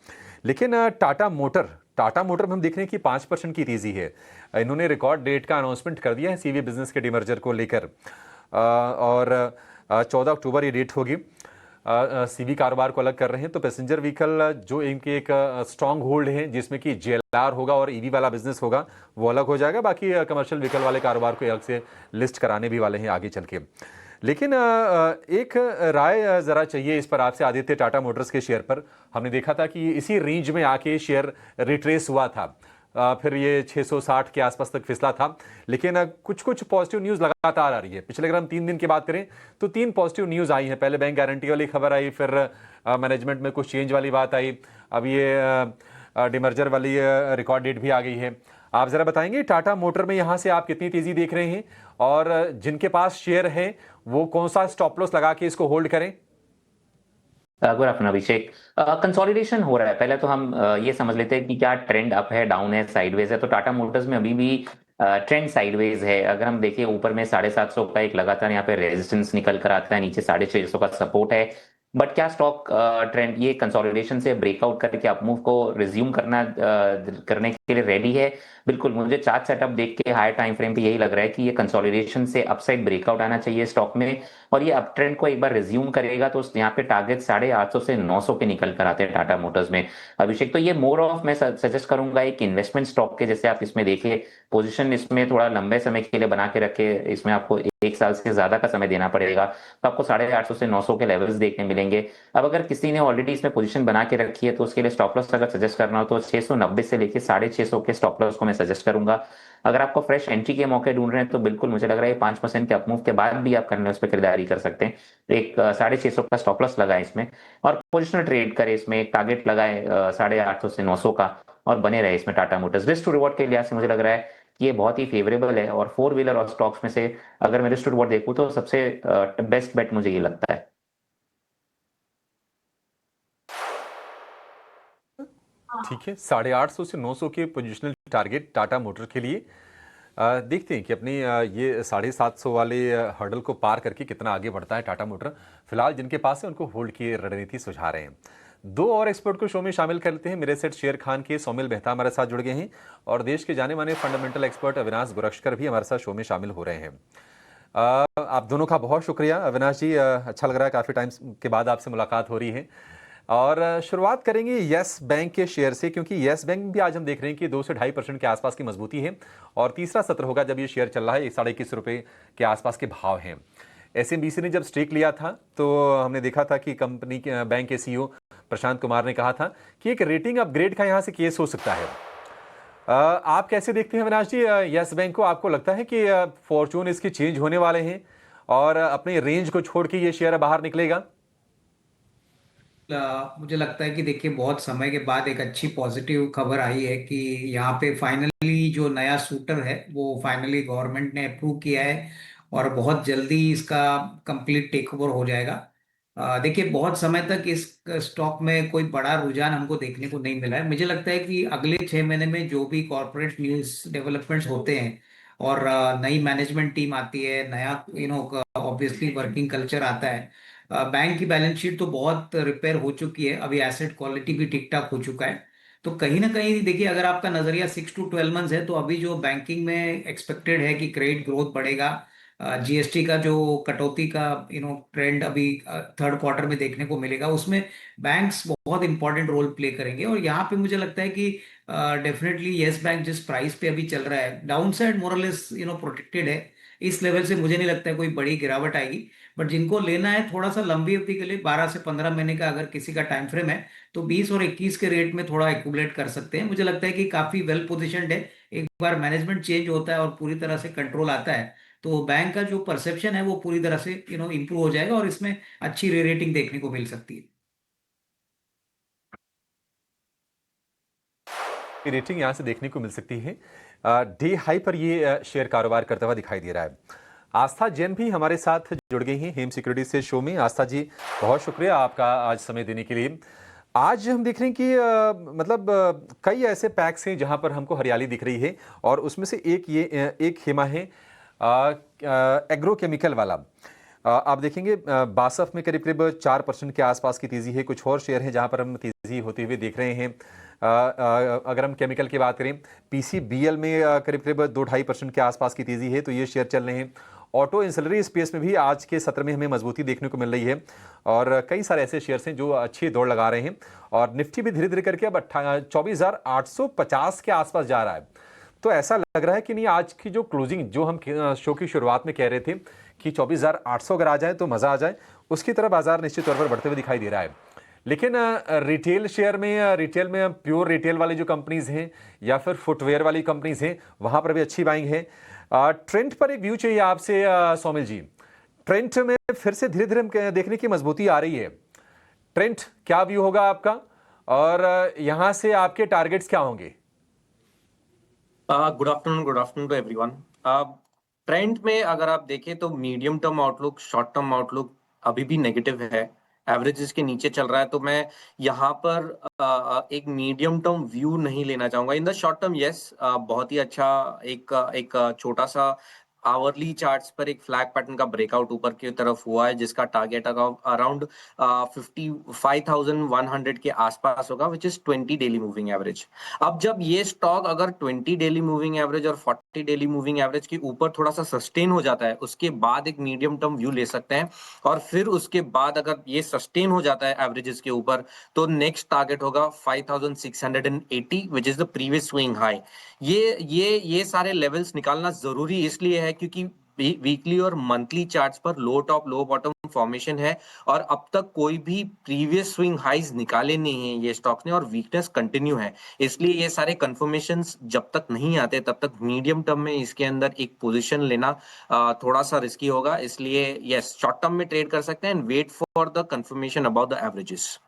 लेकिन टाटा मोटर में हम देख रहे हैं कि 5% की तेजी है। इन्होंने रिकॉर्ड डेट का अनाउंसमेंट कर दिया है सीवी बिजनेस के डिमर्जर को लेकर और 14 अक्टूबर ये डेट होगी। सीवी कारोबार को अलग कर रहे हैं तो पैसेंजर व्हीकल जो इनके एक स्ट्रांग होल्ड है जिसमें कि जेएलआर होगा और ईवी वाला बिजनेस होगा वो अलग हो जाएगा। बाकी कमर्शियल व्हीकल वाले कारोबार को अलग से लिस्ट कराने भी वाले हैं आगे चल के। लेकिन एक राय ज़रा चाहिए इस पर आपसे आदित्य, टाटा मोटर्स के शेयर पर। हमने देखा था कि इसी रेंज में आके शेयर रिट्रेस हुआ था, फिर ये 660 के आसपास तक फिसला था। लेकिन कुछ पॉजिटिव न्यूज़ लगातार आ रही है। पिछले अगर हम 3 दिन की बात करें तो 3 पॉजिटिव न्यूज़ आई हैं। पहले बैंक गारंटी वाली खबर आई, फिर मैनेजमेंट में कुछ चेंज वाली बात आई, अब ये डिमर्जर वाली रिकॉर्ड डेट भी आ गई है। आप ज़रा बताएंगे टाटा मोटर में यहाँ से आप कितनी तेज़ी देख रहे हैं और जिनके पास शेयर है वो कौन सा स्टॉप लॉस लगा के इसको होल्ड करें? गुड आफ्टरनून अभिषेक। कंसोलिडेशन हो रहा है। पहले तो हम ये समझ लेते हैं कि क्या ट्रेंड अप है, डाउन है, साइडवेज है। तो टाटा मोटर्स में अभी भी ट्रेंड साइडवेज है। अगर हम देखें ऊपर में 750 का एक लगातार यहाँ पे रेजिस्टेंस निकल कर आता है, नीचे 650 का सपोर्ट है। बट क्या स्टॉक ट्रेंड ये कंसोलिडेशन से ब्रेकआउट करके अपमूव को रिज्यूम करने के लिए रेडी है? बिल्कुल, मुझे चार्ट सेटअप देख के हायर टाइम फ्रेम पे यही लग रहा है कि ये कंसोलिडेशन से अपसाइड ब्रेकआउट आना चाहिए स्टॉक में और ये अप ट्रेंड को एक बार रिज्यूम करेगा तो यहाँ पे टारगेट 850 से 900 के निकल कर आते हैं टाटा मोटर्स में। अभिषेक, तो ये मोर ऑफ मैं सजेस्ट करूंगा एक इन्वेस्टमेंट स्टॉक के जैसे आप इसमें देखिए, पोजीशन इसमें थोड़ा लंबे समय के लिए बना के रखे, इसमें आपको 1 साल से ज्यादा का समय देना पड़ेगा तो आपको 850 से 900 के लेवल्स देखने मिलेंगे। अब अगर किसी ने ऑलरेडी इसमें पोजीशन बना के रखी है तो उसके लिए स्टॉप लॉस अगर सजेस्ट करना हो तो 690 से लेके 650 के स्टॉप लॉस को मैं सजेस्ट करूंगा। अगर आपको फ्रेश एंट्री के मौके ढूंढ रहे हैं तो बिल्कुल मुझे लग रहा है 5% के अपमूव के बाद भी आप करने उस पर खरीदारी कर सकते हैं। एक 650 का स्टॉप लॉस लगाए इसमें और पोजिशनल ट्रेड करें, इसमें एक टारगेट लगाए 850 से 900 का और बने रहे इसमें Tata motors. Risk to reward के लिहाज से मुझे लग रहा है कि ये बहुत ही फेवरेबल है और 4 व्हीलर और स्टॉक्स में से अगर मैं रिस्क टू रिवॉर्ड देखूं तो सबसे बेस्ट बेट मुझे ये लगता है। ठीक है, 850 से 900 के पोजिशनल टारगेट टाटा मोटर के लिए। देखते हैं कि अपनी ये 750 वाले हर्डल को पार करके कितना आगे बढ़ता है टाटा मोटर। फिलहाल जिनके पास है उनको होल्ड की रणनीति सुझा रहे हैं। 2 और एक्सपर्ट को शो में शामिल कर लेते हैं। मेरे सेठ शेर खान के सौमिल मेहता हमारे साथ जुड़ गए हैं और देश के जाने माने फंडामेंटल एक्सपर्ट अविनाश गोरक्षकर भी हमारे साथ शो में शामिल हो रहे हैं। आप दोनों का बहुत शुक्रिया। अविनाश जी, अच्छा लग रहा है, काफ़ी टाइम के बाद आपसे मुलाकात हो रही है। और शुरुआत करेंगे यस बैंक के शेयर से, क्योंकि यस बैंक भी आज हम देख रहे हैं कि 2 से 2.5% के आसपास की मजबूती है और तीसरा सत्र होगा जब ये शेयर चल रहा है। 21.5 रुपये के आसपास के भाव हैं। एसएमबीसी ने जब स्टेक लिया था तो हमने देखा था कि कंपनी के बैंक के सीईओ प्रशांत कुमार ने कहा था कि एक रेटिंग अपग्रेड का यहाँ से केस हो सकता है। आप कैसे देखते हैं अविनाश जी यस बैंक को? आपको लगता है कि फॉर्चून इसके चेंज होने वाले हैं और अपने रेंज को छोड़ के ये शेयर बाहर निकलेगा? मुझे लगता है कि देखिए बहुत समय के बाद एक अच्छी पॉजिटिव खबर आई है कि यहाँ पे फाइनली जो नया शूटर है वो फाइनली गवर्नमेंट ने अप्रूव किया है और बहुत जल्दी इसका कंप्लीट टेक ओवर हो जाएगा। देखिए बहुत समय तक इस स्टॉक में कोई बड़ा रुझान हमको देखने को नहीं मिला है। मुझे लगता है कि अगले 6 महीने में जो भी कॉरपोरेट न्यूज डेवलपमेंट्स होते हैं और नई मैनेजमेंट टीम आती है, नया ऑब्वियसली वर्किंग कल्चर आता है। बैंक की बैलेंस शीट तो बहुत रिपेयर हो चुकी है, अभी एसेट क्वालिटी भी ठीक ठाक हो चुका है। तो कहीं ना कहीं देखिए अगर आपका नजरिया 6 to 12 मंथ्स है तो अभी जो बैंकिंग में एक्सपेक्टेड है कि क्रेडिट ग्रोथ बढ़ेगा, जीएसटी का जो कटौती का ट्रेंड अभी थर्ड क्वार्टर में देखने को मिलेगा, उसमें बैंक्स बहुत इंपॉर्टेंट रोल प्ले करेंगे। और यहाँ पे मुझे लगता है कि डेफिनेटली येस बैंक जिस प्राइस पे अभी चल रहा है, डाउन साइड मोरलेस प्रोटेक्टेड है। इस लेवल से मुझे नहीं लगता है कोई बड़ी गिरावट आएगी। बट जिनको लेना है थोड़ा सा लंबी अवधि के लिए 12 से 15 महीने का अगर किसी का टाइम फ्रेम है तो 20 और 21 के रेट में थोड़ा एक्यूमुलेट कर सकते हैं। मुझे लगता है कि काफी वेल पोजिशनड है। एक बार मैनेजमेंट चेंज होता है और पूरी तरह से कंट्रोल आता है तो बैंक का जो परसेप्शन है वो पूरी तरह से इंप्रूव हो जाएगा और इसमें अच्छी रेटिंग देखने को मिल सकती है। रेटिंग यहाँ से देखने को मिल सकती है। डे हाई पर ये शेयर कारोबार करता हुआ दिखाई दे रहा है। आस्था जैन भी हमारे साथ जुड़ गई हैं हेम सिक्योरिटी से शो में। आस्था जी, बहुत शुक्रिया आपका आज समय देने के लिए। आज हम देख रहे हैं कि कई ऐसे पैक्स हैं जहां पर हमको हरियाली दिख रही है और उसमें से एक हेमा है एग्रोकेमिकल वाला। आप देखेंगे बासफ में करीब करीब 4% के आसपास की तेजी है। कुछ और शेयर हैं जहां पर हम तेजी होते हुए देख रहे हैं। अगर हम केमिकल की बात करें, पीसीबीएल में करीब करीब 2-2.5% के आसपास की तेजी है, तो ये शेयर चल रहे हैं। ऑटो इंसलरी स्पेस में भी आज के सत्र में हमें मजबूती देखने को मिल रही है और कई सारे ऐसे शेयर्स हैं जो अच्छी दौड़ लगा रहे हैं और निफ्टी भी धीरे धीरे करके अब 24,850 के आसपास जा रहा है। तो ऐसा लग रहा है कि नहीं, आज की जो क्लोजिंग, जो हम शो की शुरुआत में कह रहे थे कि 24,800 अगर आ जाए तो मजा आ जाए, उसकी तरफ बाजार निश्चित तौर पर बढ़ते हुए दिखाई दे रहा है। लेकिन रिटेल शेयर में, रिटेल में प्योर रिटेल वाली जो कंपनीज हैं या फिर फुटवेयर वाली कंपनीज हैं, वहां पर भी अच्छी बाइंग है। ट्रेंड पर एक व्यू चाहिए आपसे सौमिल जी। ट्रेंड में फिर से धीरे धीरे देखने की मजबूती आ रही है। ट्रेंड क्या व्यू होगा आपका और यहां से आपके टारगेट्स क्या होंगे? Good afternoon to everyone. Trend में अगर आप देखें तो medium term outlook, short term outlook अभी भी नेगेटिव है, एवरेजेस के नीचे चल रहा है। तो मैं यहाँ पर एक मीडियम टर्म व्यू नहीं लेना चाहूंगा। In the short term yes, बहुत ही अच्छा एक छोटा सा आवरली चार्ट्स पर एक फ्लैग पैटर्न का ब्रेकआउट ऊपर की तरफ हुआ है, जिसका टारगेट अराउंड 55,100 के आसपास होगा, which is 20 daily moving average. अब जब ये स्टॉक अगर 20 डेली मूविंग एवरेज और 40 डेली मूविंग एवरेज के ऊपर थोड़ा सा सस्टेन हो जाता है, उसके बाद एक मीडियम टर्म व्यू ले सकते हैं। और फिर उसके बाद अगर ये सस्टेन हो जाता है एवरेजेस के ऊपर, तो नेक्स्ट टारगेट होगा 5,680, which is the previous swing high. ये सारे लेवल्स निकालना जरूरी इसलिए है क्योंकि वीकली और मंथली चार्ट्स पर लो टॉप लो बॉटम फॉर्मेशन है और अब तक कोई भी प्रीवियस स्विंग हाइज निकाले नहीं है ये स्टॉक्स ने और वीकनेस कंटिन्यू है। इसलिए ये सारे कंफर्मेशंस जब तक नहीं आते तब तक मीडियम टर्म में इसके अंदर एक पोजीशन लेना थोड़ा सा रिस्की होगा। इसलिए यस, शॉर्ट टर्म में ट्रेड कर सकते हैं and wait for the confirmation about the averages.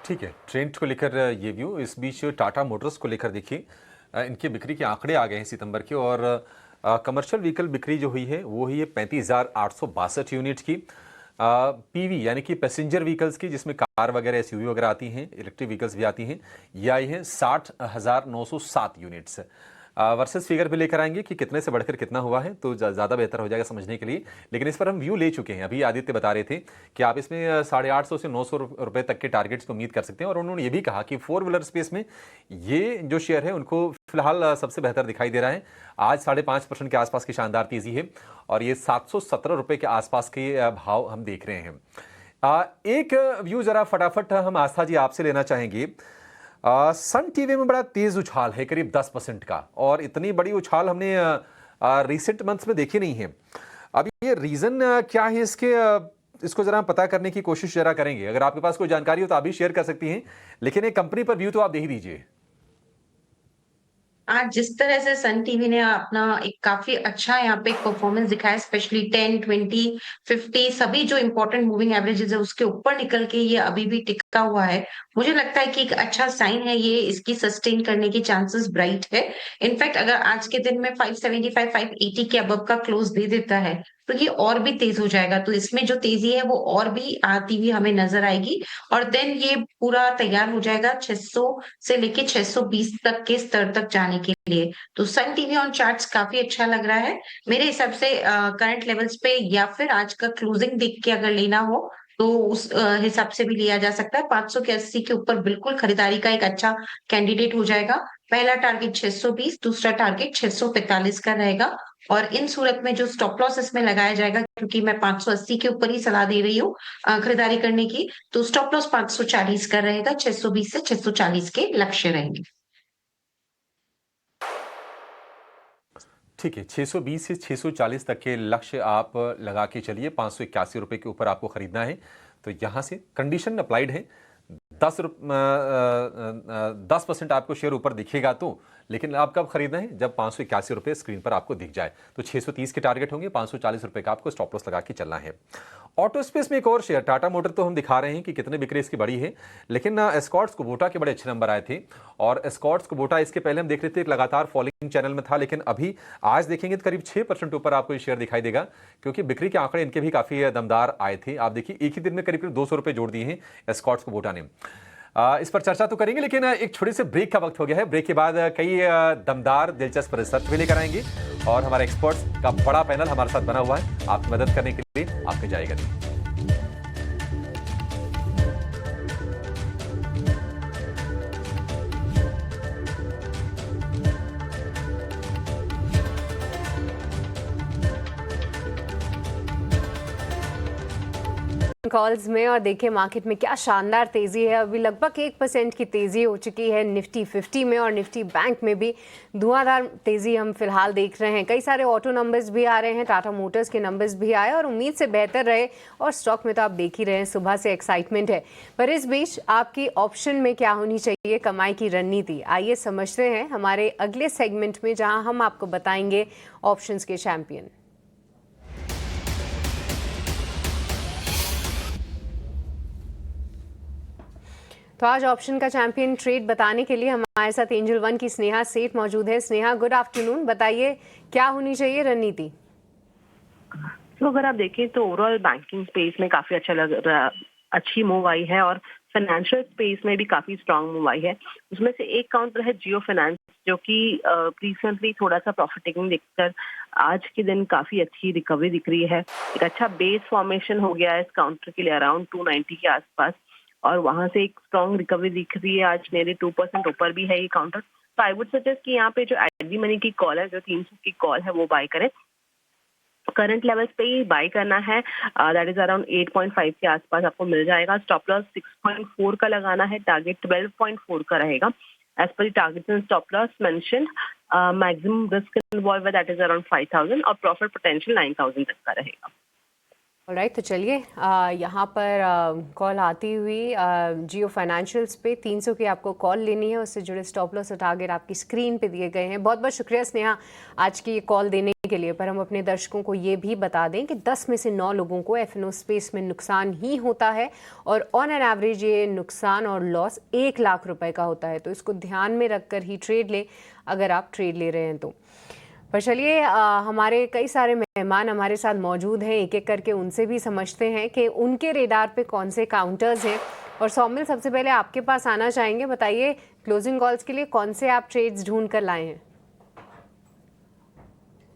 ठीक है, ट्रेंड को लेकर ये व्यू। इस बीच टाटा मोटर्स को लेकर देखिए, इनकी बिक्री के आंकड़े आ गए हैं सितंबर के और कमर्शियल व्हीकल बिक्री जो हुई है वो हुई है 35,862 यूनिट की। पीवी यानी कि पैसेंजर व्हीकल्स की, जिसमें कार वगैरह एसयूवी वगैरह आती हैं, इलेक्ट्रिक व्हीकल्स भी आती हैं, ये आई हैं 60,907 यूनिट्स। वर्सेस फिगर भी लेकर आएंगे कि कितने से बढ़कर कितना हुआ है, तो ज़्यादा बेहतर हो जाएगा समझने के लिए। लेकिन इस पर हम व्यू ले चुके हैं। अभी आदित्य बता रहे थे कि आप इसमें 850 से 900 रुपए तक के टारगेट्स की उम्मीद कर सकते हैं और उन्होंने ये भी कहा कि 4 व्हीलर स्पेस में ये जो शेयर है उनको फिलहाल सबसे बेहतर दिखाई दे रहा है। आज 5.5% के आसपास की शानदार तेजी है और ये 717 रुपए के आसपास के भाव हम देख रहे हैं। एक व्यू जरा फटाफट हम आस्था जी आपसे लेना चाहेंगे। सन टीवी में बड़ा तेज उछाल है, करीब 10% का, और इतनी बड़ी उछाल हमने रिसेंट मंथ्स में देखी नहीं है। अब ये रीजन क्या है इसको जरा पता करने की कोशिश जरा करेंगे। अगर आपके पास कोई जानकारी हो तो आप भी शेयर कर सकती हैं, लेकिन एक कंपनी पर व्यू तो आप दे ही दीजिए। आज जिस तरह से सन टीवी ने अपना एक काफी अच्छा यहाँ पे एक परफॉर्मेंस दिखाया, स्पेशली 10, 20, 50 सभी जो इंपॉर्टेंट मूविंग एवरेजेस है उसके ऊपर निकल के ये अभी भी टिका हुआ है। मुझे लगता है कि एक अच्छा साइन है ये, इसकी सस्टेन करने की चांसेस ब्राइट है। इनफैक्ट अगर आज के दिन में 575, 580 के अबव का क्लोज दे देता है तो ये और भी तेज हो जाएगा। तो इसमें जो तेजी है वो और भी आती हुई हमें नजर आएगी और देन ये पूरा तैयार हो जाएगा 600 से लेके 620 तक के स्तर तक जाने के लिए। तो सन टीवी ऑन चार्ट्स काफी अच्छा लग रहा है मेरे हिसाब से करंट लेवल्स पे, या फिर आज का क्लोजिंग देख के अगर लेना हो तो उस हिसाब से भी लिया जा सकता है। 500 के 80 के ऊपर बिल्कुल खरीदारी का एक अच्छा कैंडिडेट हो जाएगा। पहला टारगेट 620, दूसरा टारगेट 645 का रहेगा और इन सूरत में जो स्टॉप लॉस इसमें लगाया जाएगा, क्योंकि मैं 580 के ऊपर ही सलाह दे रही हूँ खरीदारी करने की, तो स्टॉप लॉस 540 का रहेगा। 620 से 640 के लक्ष्य रहेंगे। ठीक है, 620 से 640 तक के लक्ष्य आप लगा के चलिए। 581 रुपए के ऊपर आपको खरीदना है, तो यहां से कंडीशन अप्लाइड है। 10% आपको शेयर ऊपर दिखेगा तो लेकिन आप कब खरीदना है? जब 581 रुपये स्क्रीन पर आपको दिख जाए। तो 630 के टारगेट होंगे, 540 रुपये का आपको स्टॉप लॉस लगा के चलना है। ऑटो स्पेस में एक और शेयर टाटा मोटर तो हम दिखा रहे हैं कि कितने बिक्री इसकी बड़ी है, लेकिन एस्कॉर्ट्स कुबोटा के बड़े अच्छे नंबर आए थे। और एस्कॉर्ट्स कुबोटा इसके पहले हम देख रहे थे लगातार फॉलिंग चैनल में था, लेकिन अभी आज देखेंगे तो करीब 6% ऊपर आपको ये शेयर दिखाई देगा, क्योंकि बिक्री के आंकड़े इनके भी काफी दमदार आए थे। आप देखिए एक ही दिन में करीब 200 रुपये जोड़ दिए हैं एस्कॉर्ट्स कुबोटा ने। इस पर चर्चा तो करेंगे, लेकिन एक छोटे से ब्रेक का वक्त हो गया है। ब्रेक के बाद कई दमदार दिलचस्प रिसर्च भी लेकर आएंगे और हमारे एक्सपर्ट्स का बड़ा पैनल हमारे साथ बना हुआ है आपकी मदद करने के लिए। आपके जाएगा नहीं। कॉल्स में और देखिए मार्केट में क्या शानदार तेजी है। अभी लगभग 1% की तेजी हो चुकी है निफ्टी 50 में और निफ्टी बैंक में भी धुआंधार तेजी हम फिलहाल देख रहे हैं। कई सारे ऑटो नंबर्स भी आ रहे हैं, टाटा मोटर्स के नंबर्स भी आए और उम्मीद से बेहतर रहे। और स्टॉक में तो आप देख ही रहे हैं सुबह से एक्साइटमेंट है। पर इस बीच आपकी ऑप्शन में क्या होनी चाहिए कमाई की रणनीति, आइए समझते हैं हमारे अगले सेगमेंट में, जहां हम आपको बताएंगे ऑप्शंस के चैंपियन। तो आज ऑप्शन का चैंपियन ट्रेड बताने के लिए हमारे साथ एंजल वन की स्नेहा सेठ मौजूद है। Sneha, good afternoon. बताइए क्या होनी चाहिए रणनीति? तो अगर आप देखें तो ओवरऑल बैंकिंग स्पेस में काफी अच्छा लग रहा, अच्छी मूव आई है और फाइनेंशियल स्पेस में भी काफी स्ट्रांग मूव आई है। उसमें से एक काउंटर है जियो फाइनेंस, जो कि रिसेंटली थोड़ा सा प्रॉफिट टेकिंग देखकर आज के दिन काफी अच्छी रिकवरी दिख रही है। एक अच्छा बेस फॉर्मेशन हो गया है इस काउंटर के लिए अराउंड 290 के आसपास, और वहां से एक स्ट्रॉन्ग रिकवरी दिख रही है। आज मेरे 2% ऊपर भी है ये काउंटर। तो आई वुड सजेस्ट कि यहाँ पे जो एडी मनी की कॉल है, जो 300 की कॉल है, वो बाय करें। करंट लेवल्स पे ही बाय करना है, दैट इज अराउंड 8.5 के आसपास आपको मिल जाएगा। स्टॉप लॉस 6.4 का लगाना है, टारगेट 12.4 का रहेगा as per target and stop loss mention. Maximum risk involve है, दैट इज अराउंड 5,000 और प्रॉफिट पोटेंशियल 9,000 तक का रहेगा। ऑलराइट, तो चलिए यहाँ पर कॉल आती हुई जियो फाइनेंशियल्स पे 300 की आपको कॉल लेनी है, उससे जुड़े स्टॉप लॉस और टारगेट आपकी स्क्रीन पे दिए गए हैं। बहुत बहुत शुक्रिया स्नेहा आज की ये कॉल देने के लिए। पर हम अपने दर्शकों को ये भी बता दें कि 10 में से 9 लोगों को एफएनओ स्पेस में नुकसान ही होता है और ऑन एन एवरेज ये नुकसान और लॉस 1 लाख रुपए का होता है। तो इसको ध्यान में रखकर ही ट्रेड लें अगर आप ट्रेड ले रहे हैं तो। पर चलिए हमारे कई सारे मेहमान हमारे साथ मौजूद हैं, एक एक करके उनसे भी समझते हैं कि उनके रेडार पे कौन से काउंटर्स हैं। और सौमिल, सबसे पहले आपके पास आना चाहेंगे। बताइए क्लोजिंग कॉल्स के लिए कौन से आप ट्रेड्स ढूंढ कर लाए हैं?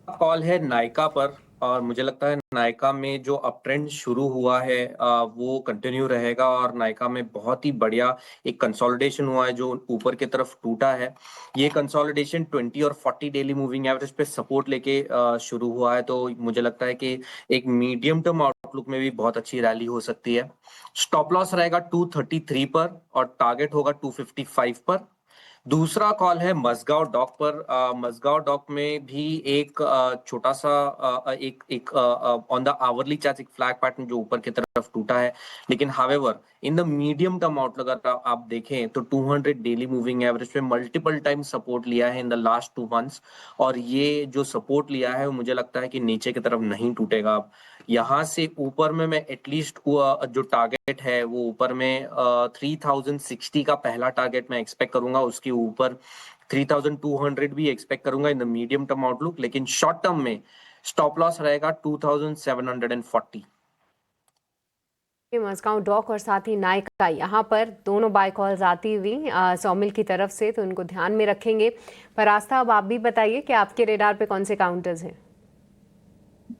कॉल है नायका पर, और मुझे लगता है नायका में जो अप ट्रेंड शुरू हुआ है वो कंटिन्यू रहेगा। और नायका में बहुत ही बढ़िया एक कंसोलिडेशन हुआ है जो ऊपर की तरफ टूटा है। ये कंसोलिडेशन 20 और 40 डेली मूविंग एवरेज पे सपोर्ट लेके शुरू हुआ है। तो मुझे लगता है कि एक मीडियम टर्म आउटलुक में भी बहुत अच्छी रैली हो सकती है। स्टॉप लॉस रहेगा 233 पर और टारगेट होगा 255 पर। दूसरा कॉल है मजगांव डॉक पर। मजगांव डॉक में भी एक छोटा सा एक ऑन द आवरली चार्ट एक फ्लैग पैटर्न जो ऊपर की तरफ टूटा है, लेकिन however in the medium term outlook अगर आप देखें तो 200 डेली मूविंग एवरेज पे मल्टीपल टाइम सपोर्ट लिया है इन द लास्ट 2 मंथ्स, और ये जो सपोर्ट लिया है वो मुझे लगता है कि नीचे की तरफ नहीं टूटेगा। अब यहाँ से ऊपर में मैं एटलीस्ट जो टारगेट है वो ऊपर में 3060 का पहला टारगेट मैं एक्सपेक्ट करूंगा। उसके ऊपर 3200 भी एक्सपेक्ट करूंगा in the medium term outlook, लेकिन शॉर्ट टर्म में स्टॉप लॉस रहेगा 2740। मस्काउं डॉक और साथ ही नायका, यहाँ पर दोनों बाय कॉल्स आती हुई सौमिल की तरफ से, तो उनको ध्यान में रखेंगे। पर आस्था, अब आप भी बताइए कि आपके रेडार पे कौन से काउंटर्स हैं?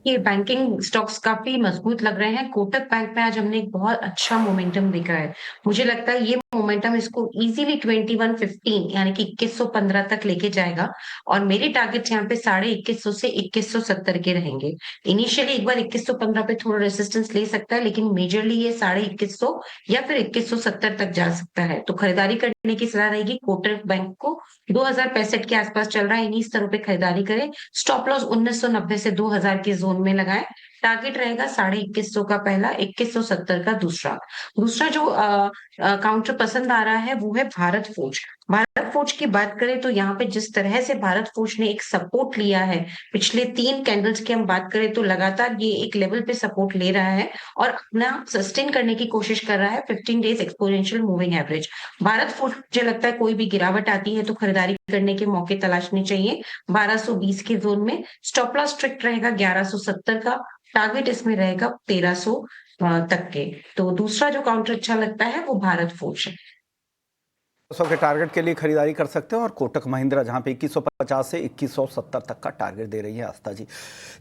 ये बैंकिंग स्टॉक्स काफी मजबूत लग रहे हैं। कोटक बैंक में आज हमने एक बहुत अच्छा मोमेंटम देखा है। मुझे लगता है ये मोमेंटम इसको इजीली 2115 यानी कि 2115 तक लेके जाएगा और मेरे टारगेट यहाँ पे 2150 से 2170 के रहेंगे। इनिशियली एक बार 2115 पे थोड़ा रेसिस्टेंस ले सकता है, लेकिन मेजरली ये 2150 या फिर 2170 तक जा सकता है। तो खरीदारी करने की सलाह रहेगी। कोटक बैंक को 2065 के आसपास चल रहा है, इन्हीं स्तरों पे खरीदारी करें। स्टॉप लॉस 1990 से 2000 के जोन में लगाएं। टारगेट रहेगा 2150 का पहला, 2170 का दूसरा। दूसरा जो काउंटर पसंद आ रहा है वो है भारत फोर्ज। भारत फोर्ज की बात करें तो यहाँ पे जिस तरह से भारत फोर्ज ने एक सपोर्ट लिया है, पिछले 3 कैंडल्स की हम बात करें तो लगातार ये एक लेवल पे सपोर्ट ले रहा है और अपना सस्टेन करने की कोशिश कर रहा है 15 days exponential moving average. Bharat forge मुझे लगता है कोई भी गिरावट आती है तो खरीदारी करने के मौके तलाशने चाहिए 1220 के जोन में। स्टॉप लॉस स्ट्रिक्ट रहेगा 1170 का, टारगेट इसमें रहेगा 1300 तक के। तो दूसरा जो काउंटर अच्छा लगता है वो भारत फोर्ज है। 100 के टारगेट के लिए खरीदारी कर सकते हैं और कोटक महिंद्रा जहां पे 2150 से 2170 तक का टारगेट दे रही है आस्था जी।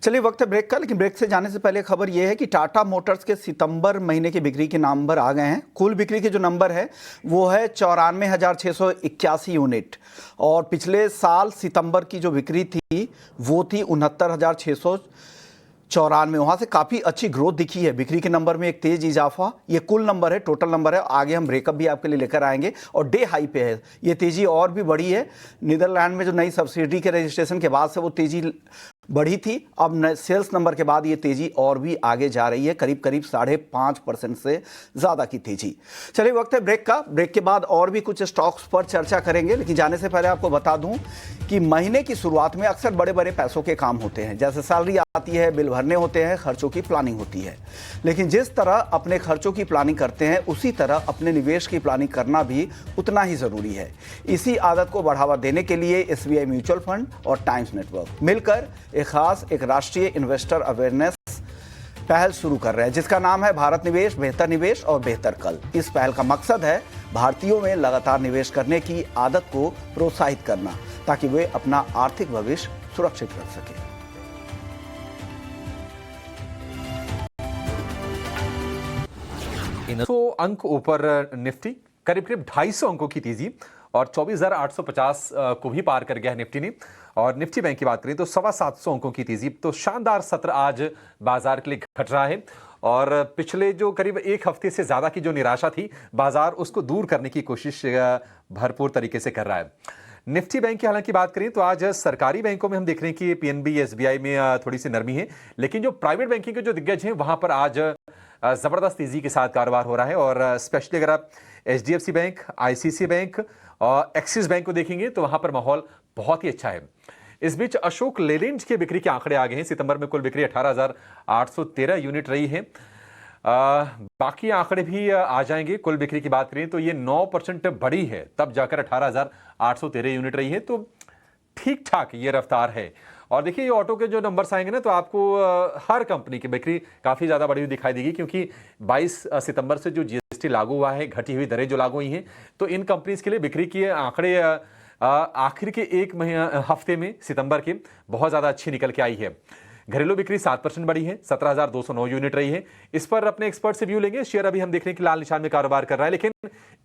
चलिए वक्त है ब्रेक का, लेकिन ब्रेक से जाने से पहले खबर यह है कि टाटा मोटर्स के सितंबर महीने की बिक्री के नंबर आ गए हैं। कुल बिक्री के जो नंबर है वो है 94,681 यूनिट और पिछले साल सितंबर की जो बिक्री थी वो थी 69,694। वहां से काफी अच्छी ग्रोथ दिखी है बिक्री के नंबर में, एक तेज इजाफा। ये कुल नंबर है, टोटल नंबर है। आगे हम ब्रेकअप भी आपके लिए लेकर आएंगे और डे हाई पे है ये तेजी और भी बढ़ी है। नीदरलैंड में जो नई सब्सिडी के रजिस्ट्रेशन के बाद से वो तेजी बढ़ी थी, अब सेल्स नंबर के बाद ये तेजी और भी आगे जा रही है, करीब करीब 5.5% से ज्यादा की तेजी। चलिए वक्त है ब्रेक का, ब्रेक के बाद और भी कुछ स्टॉक्स पर चर्चा करेंगे, लेकिन जाने से पहले आपको बता दूं कि महीने की शुरुआत में अक्सर बड़े बड़े पैसों के काम होते हैं, जैसे सैलरी आती है, बिल भरने होते हैं, खर्चों की प्लानिंग होती है। लेकिन जिस तरह अपने खर्चों की प्लानिंग करते हैं उसी तरह अपने निवेश की प्लानिंग करना भी उतना ही जरूरी है। इसी आदत को बढ़ावा देने के लिए SBI म्यूचुअल फंड और टाइम्स नेटवर्क मिलकर एक राष्ट्रीय इन्वेस्टर अवेयरनेस पहल शुरू कर रहे हैं, जिसका नाम है भारत निवेश, बेहतर निवेश और बेहतर कल। इस पहल का मकसद है भारतीयों में लगातार निवेश करने की आदत को प्रोत्साहित करना, ताकि वे अपना आर्थिक भविष्य सुरक्षित रख सकें। तो अंक ऊपर निफ्टी, करीब करीब 250 अंकों की तेजी और 24,850 को भी पार कर गया है निफ्टी ने। और निफ्टी बैंक की बात करें तो 725 अंकों की तेजी। तो शानदार सत्र आज बाजार के लिए घट रहा है और पिछले जो करीब एक हफ्ते से ज्यादा की जो निराशा थी बाजार उसको दूर करने की कोशिश भरपूर तरीके से कर रहा है। निफ्टी बैंक की हालांकि बात करें तो आज सरकारी बैंकों में हम देख रहे हैं कि PNB SBI में थोड़ी सी नरमी है, लेकिन जो प्राइवेट बैंकिंग के जो दिग्गज हैं वहां पर आज जबरदस्त तेजी के साथ कारोबार हो रहा है। और स्पेशली अगर आप HDFC बैंक, ICICI बैंक और एक्सिस बैंक को देखेंगे तो वहां पर माहौल बहुत ही अच्छा है। इस बीच अशोक लेलैंड के बिक्री के आंकड़े आ गए हैं। सितंबर में कुल बिक्री 18,813 यूनिट रही है। बाकी आंकड़े भी आ जाएंगे। कुल बिक्री की बात करें तो ये 9% बढ़ी है, तब जाकर 18,813 यूनिट रही है। तो ठीक ठाक ये रफ्तार है। और देखिए ये ऑटो के जो नंबर्स आएंगे ना तो आपको हर कंपनी की बिक्री काफी ज्यादा बढ़ी हुई दिखाई देगी, क्योंकि 22 सितंबर से जो GST लागू हुआ है, घटी हुई दरें जो लागू हुई हैं, तो इन कंपनीज के लिए बिक्री के आंकड़े आखिर के एक हफ्ते में सितंबर के बहुत ज्यादा अच्छी निकल के आई है। घरेलू बिक्री 7% बढ़ी है, 17,209 यूनिट रही है। इस पर अपने एक्सपर्ट से व्यू लेंगे। शेयर अभी हम देख रहे हैं कि लाल निशान में कारोबार कर रहा है, लेकिन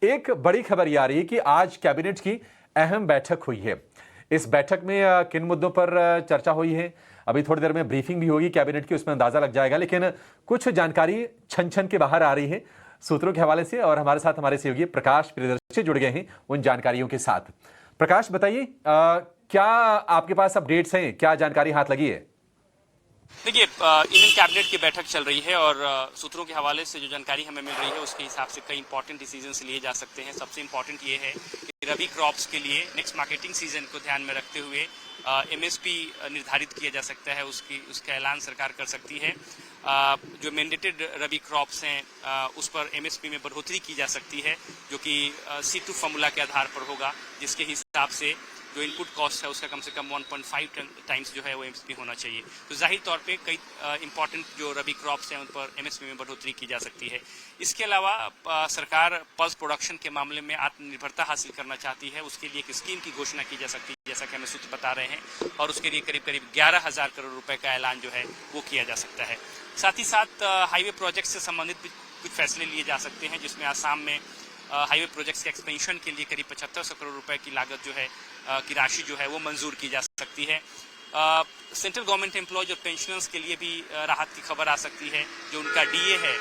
एक बड़ी खबर यह आ रही है कि आज कैबिनेट की अहम बैठक हुई है। इस बैठक में किन मुद्दों पर चर्चा हुई है, अभी थोड़ी देर में ब्रीफिंग भी होगी कैबिनेट की, उसमें अंदाजा लग जाएगा। लेकिन कुछ जानकारी छन छन के बाहर आ रही है सूत्रों के हवाले से, और हमारे साथ हमारे सहयोगी प्रकाश प्रियदर्शी जुड़ गए हैं उन जानकारियों के साथ। प्रकाश बताइए, क्या आपके पास अपडेट्स हैं, क्या जानकारी हाथ लगी है? देखिए, इंडियन कैबिनेट की बैठक चल रही है और सूत्रों के हवाले से जो जानकारी हमें मिल रही है उसके हिसाब से कई इंपॉर्टेंट डिसीजंस लिए जा सकते हैं। सबसे इंपॉर्टेंट ये है कि रबी क्रॉप्स के लिए नेक्स्ट मार्केटिंग सीजन को ध्यान में रखते हुए MSP निर्धारित किया जा सकता है, उसका ऐलान सरकार कर सकती है। जो मैंडेटेड रबी क्रॉप्स हैं उस पर MSP में बढ़ोतरी की जा सकती है, जो कि C2 फॉर्मूला के आधार पर होगा, जिसके हिसाब से जो इनपुट कॉस्ट है उसका कम से कम 1.5 टाइम्स जो है वो MSP होना चाहिए। तो जाहिर तौर पे कई इंपॉर्टेंट जो रबी क्रॉप्स हैं उन पर MSP में बढ़ोतरी की जा सकती है। इसके अलावा सरकार पल्स प्रोडक्शन के मामले में आत्मनिर्भरता हासिल करना चाहती है, उसके लिए एक स्कीम की घोषणा की जा सकती है, जैसा कि हमें सूत्र बता रहे हैं, और उसके लिए करीब करीब 11,000 करोड़ रुपए का ऐलान जो है वो किया जा सकता है। साथ ही साथ हाईवे प्रोजेक्ट से संबंधित भी कुछ फैसले लिए जा सकते हैं, जिसमें आसाम में हाईवे प्रोजेक्ट्स के एक्सपेंशन के लिए करीब 7500 करोड़ रुपए की लागत जो है की राशि जो है वो मंजूर की जा सकती है। सेंट्रल गवर्नमेंट एम्प्लॉयज और पेंशनर्स के लिए भी राहत की खबर आ सकती है। जो उनका DA है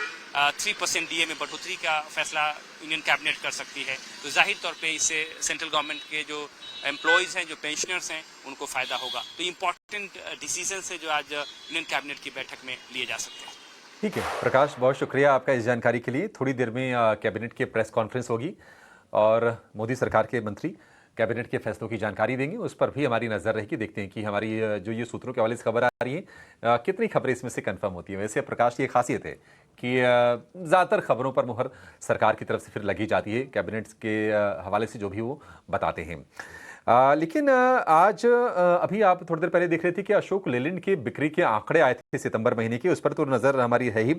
3% DA में बढ़ोतरी का फैसला इंडियन कैबिनेट कर सकती है। तो जाहिर तौर पे इससे सेंट्रल गवर्नमेंट के जो एम्प्लॉयज हैं, जो पेंशनर्स हैं, उनको फायदा होगा। तो इम्पोर्टेंट डिसीजंस है जो आज इंडियन कैबिनेट की बैठक में लिए जा सकते हैं। ठीक है प्रकाश, बहुत शुक्रिया आपका इस जानकारी के लिए। थोड़ी देर में कैबिनेट की प्रेस कॉन्फ्रेंस होगी और मोदी सरकार के मंत्री कैबिनेट के फैसलों की जानकारी देंगे, उस पर भी हमारी नज़र रहेगी। देखते हैं कि हमारी जो ये सूत्रों के हवाले से खबर आ रही है कितनी खबरें इसमें से कंफर्म होती है। वैसे प्रकाश की एक खासियत है कि ज़्यादातर खबरों पर मुहर सरकार की तरफ से फिर लगी जाती है, कैबिनेट के हवाले से जो भी वो बताते हैं। लेकिन आज अभी आप थोड़ी देर पहले देख रहे थे कि अशोक लेलैंड के बिक्री के आंकड़े आए थे सितंबर महीने के, उस पर तो नज़र हमारी है ही।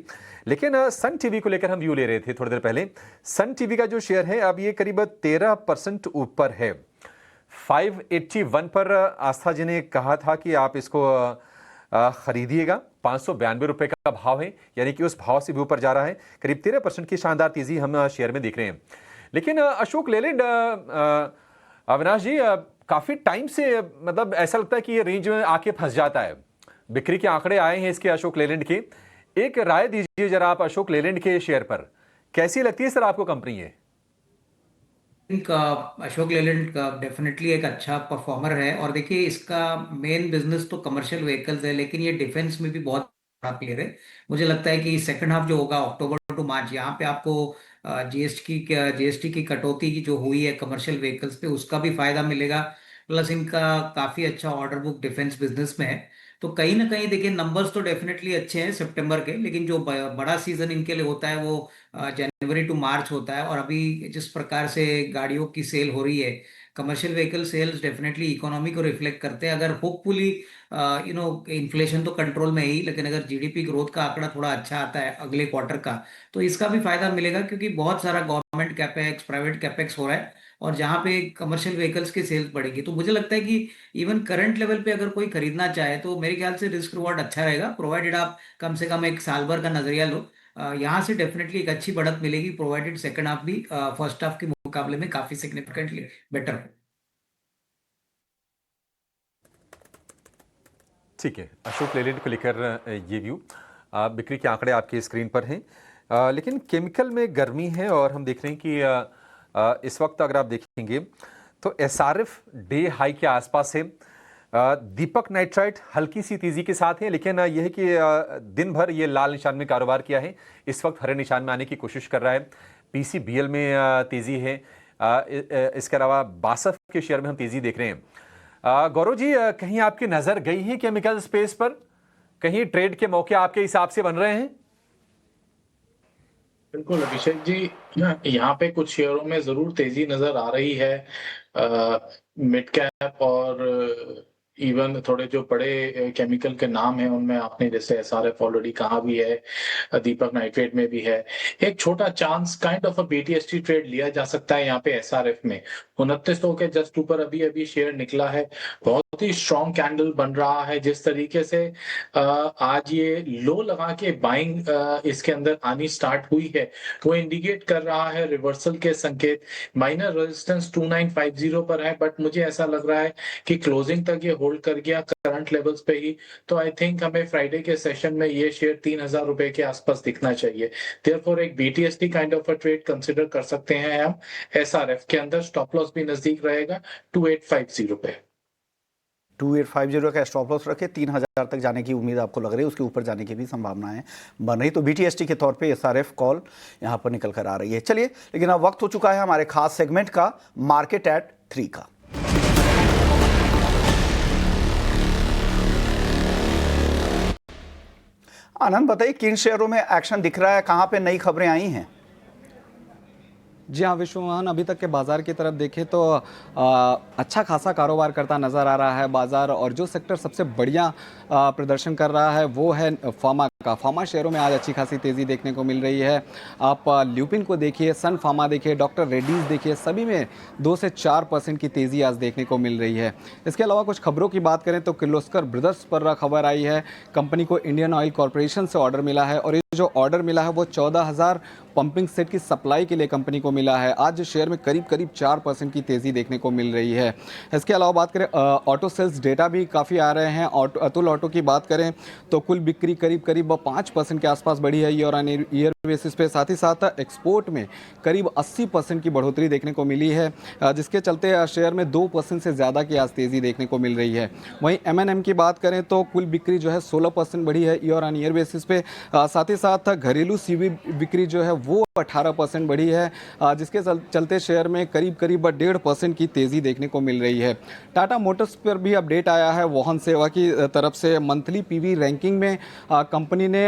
लेकिन सन टीवी को लेकर हम व्यू ले रहे थे थोड़ी देर पहले। सन टीवी का जो शेयर है अब ये करीब 13% ऊपर है। 581 पर आस्था जी ने कहा था कि आप इसको खरीदिएगा। 592 रुपए का भाव है, यानी कि उस भाव से भी ऊपर जा रहा है। करीब 13% की शानदार तेजी हम शेयर में देख रहे हैं। लेकिन अशोक लेलैंड अविनाश जी काफी टाइम से मतलब ऐसा लगता है कि ये रेंज में आके फंस जाता है। बिक्री के आंकड़े आए हैं इसके अशोक लेलैंड के, एक राय दीजिए जरा आप अशोक लेलैंड के शेयर पर, कैसी लगती है सर आपको कंपनी है? अशोक लेलैंड का डेफिनेटली एक अच्छा परफॉर्मर है। और देखिए इसका मेन बिजनेस तो कमर्शियल व्हीकल्स है, लेकिन ये डिफेंस में भी बहुत बड़ा प्लेयर है। मुझे लगता है कि सेकंड हाफ जो होगा अक्टूबर टू मार्च, यहाँ पे आपको जीएसटी की कटौती की जो हुई है कमर्शियल व्हीकल्स पे, उसका भी फायदा मिलेगा। प्लस इनका काफी अच्छा ऑर्डर बुक डिफेंस बिजनेस में है। तो कहीं ना कहीं देखिए नंबर्स तो डेफिनेटली अच्छे हैं सितंबर के, लेकिन जो बड़ा सीजन इनके लिए होता है वो जनवरी टू मार्च होता है। और अभी जिस प्रकार से गाड़ियों की सेल हो रही है, commercial vehicle sales definitely economy को रिफ्लेक्ट करते हैं। अगर होपफुली इन्फ्लेशन तो कंट्रोल में ही, लेकिन अगर जीडीपी ग्रोथ का आंकड़ा थोड़ा अच्छा आता है अगले क्वार्टर का, तो इसका भी फायदा मिलेगा, क्योंकि बहुत सारा गवर्नमेंट कैपेक्स, प्राइवेट कैपेक्स हो रहा है और जहाँ पे कमर्शियल व्हीकल्स की सेल्स बढ़ेगी। तो मुझे लगता है कि इवन करंट लेवल पे अगर कोई खरीदना चाहे तो मेरे ख्याल से रिस्क रिवॉर्ड अच्छा रहेगा, प्रोवाइडेड आप कम से कम एक साल भर का नजरिया लो। यहाँ से डेफिनेटली एक अच्छी बढ़त मिलेगी, प्रोवाइडेड सेकंड हाफ भी फर्स्ट हाफ के मुकाबले में काफी सिग्निफिकेंटली बेटर हो। ठीक है, अशोक लेलैंड को लेकर ये व्यू। बिक्री के आंकड़े आपके स्क्रीन पर हैं, लेकिन केमिकल में गर्मी है और हम देख रहे हैं कि इस वक्त अगर आप देखेंगे तो एसआरएफ डे हाई के आसपास है। दीपक नाइट्राइट हल्की सी तेजी के साथ है, लेकिन यह है कि दिन भर ये लाल निशान में कारोबार किया है, इस वक्त हरे निशान में आने की कोशिश कर रहा है। पीसीबीएल में तेजी है। इसके अलावा बासफ के शेयर में हम तेजी देख रहे हैं। गौरव जी, कहीं आपकी नजर गई है केमिकल स्पेस पर? कहीं ट्रेड के मौके आपके हिसाब से बन रहे हैं? बिल्कुल अभिषेक जी, यहाँ पे कुछ शेयरों में जरूर तेजी नजर आ रही है। मिड कैप और इवन थोड़े जो बड़े केमिकल के नाम हैं उनमें आपने जैसे एसआरएफ ऑलरेडी कहा भी है, दीपक नाइट्रेट में भी है। एक छोटा chance kind of a BTST trade लिया जा सकता है यहाँ पे एसआरएफ में। 2900 के जस्ट ऊपर अभी अभी शेयर निकला है, बहुत ही स्ट्रॉन्ग कैंडल बन रहा है। जिस तरीके से आज ये लो लगा के बाइंग इसके अंदर आनी स्टार्ट हुई है, वो इंडिकेट कर रहा है रिवर्सल के संकेत। माइनर रेजिस्टेंस 2950 पर है, बट मुझे ऐसा लग रहा है कि क्लोजिंग तक ये होल्ड कर गया करंट लेवल्स पे ही। तो आई थिंक हमें फ्राइडे के सेशन में ये शेयर 3000 रुपए के आसपास दिखना चाहिए। देयरफॉर एक BTST kind of a trade consider कर सकते हैं हम एसआरएफ के अंदर। स्टॉप लॉस भी नजदीक रहेगा 2850 पे। 2850 का स्टॉप लॉस रखे। 3000 तक जाने की उम्मीद आपको लग रही है, उसके ऊपर जाने की भी संभावनाएं बन रही। तो बीटीएसटी के तौर पे एसआरएफ कॉल यहां पर निकल कर आ रही है। चलिए, लेकिन अब वक्त हो चुका है हमारे खास सेगमेंट का, मार्केट एट 3 का। आनंद, बताइए किन शेयरों में एक्शन दिख रहा है, कहां पे नई खबरें आई हैं? जी हाँ विश्वमोहन, अभी तक के बाज़ार की तरफ देखें तो अच्छा खासा कारोबार करता नज़र आ रहा है बाज़ार। और जो सेक्टर सबसे बढ़िया प्रदर्शन कर रहा है वो है फार्मा का। फार्मा शेयरों में आज अच्छी खासी तेज़ी देखने को मिल रही है। आप ल्यूपिन को देखिए, सन फार्मा देखिए, डॉक्टर रेड्डीज देखिए, सभी में 2 से 4% की तेज़ी आज देखने को मिल रही है। इसके अलावा कुछ खबरों की बात करें तो किर्लोस्कर ब्रदर्स पर खबर आई है। कंपनी को इंडियन ऑयल कॉरपोरेशन से ऑर्डर मिला है और ये जो ऑर्डर मिला है वो 14,000 पंपिंग सेट की सप्लाई के लिए कंपनी को मिला है। आज शेयर में करीब 4% की तेज़ी देखने को मिल रही है। इसके अलावा बात करें ऑटो सेल्स डेटा भी काफ़ी आ रहे हैं। अतुल ऑटो की बात करें तो कुल बिक्री करीब 5% के आसपास बढ़ी है ईयर ऑन ईयर बेसिस पे, साथ ही साथ एक्सपोर्ट में करीब 80% की बढ़ोतरी देखने को मिली है, जिसके चलते शेयर में 2% से ज़्यादा की आज तेज़ी देखने को मिल रही है। वहीं M&M की बात करें तो कुल बिक्री जो है 16% बढ़ी है ईयर ऑन ईयर बेसिस पे। साथ ही साथ घरेलू CV बिक्री जो है वो 18% बढ़ी है, जिसके चलते शेयर में करीब 1.5% की तेज़ी देखने को मिल रही है। टाटा मोटर्स पर भी अपडेट आया है वाहन सेवा की तरफ से। मंथली PV रैंकिंग में कंपनी ने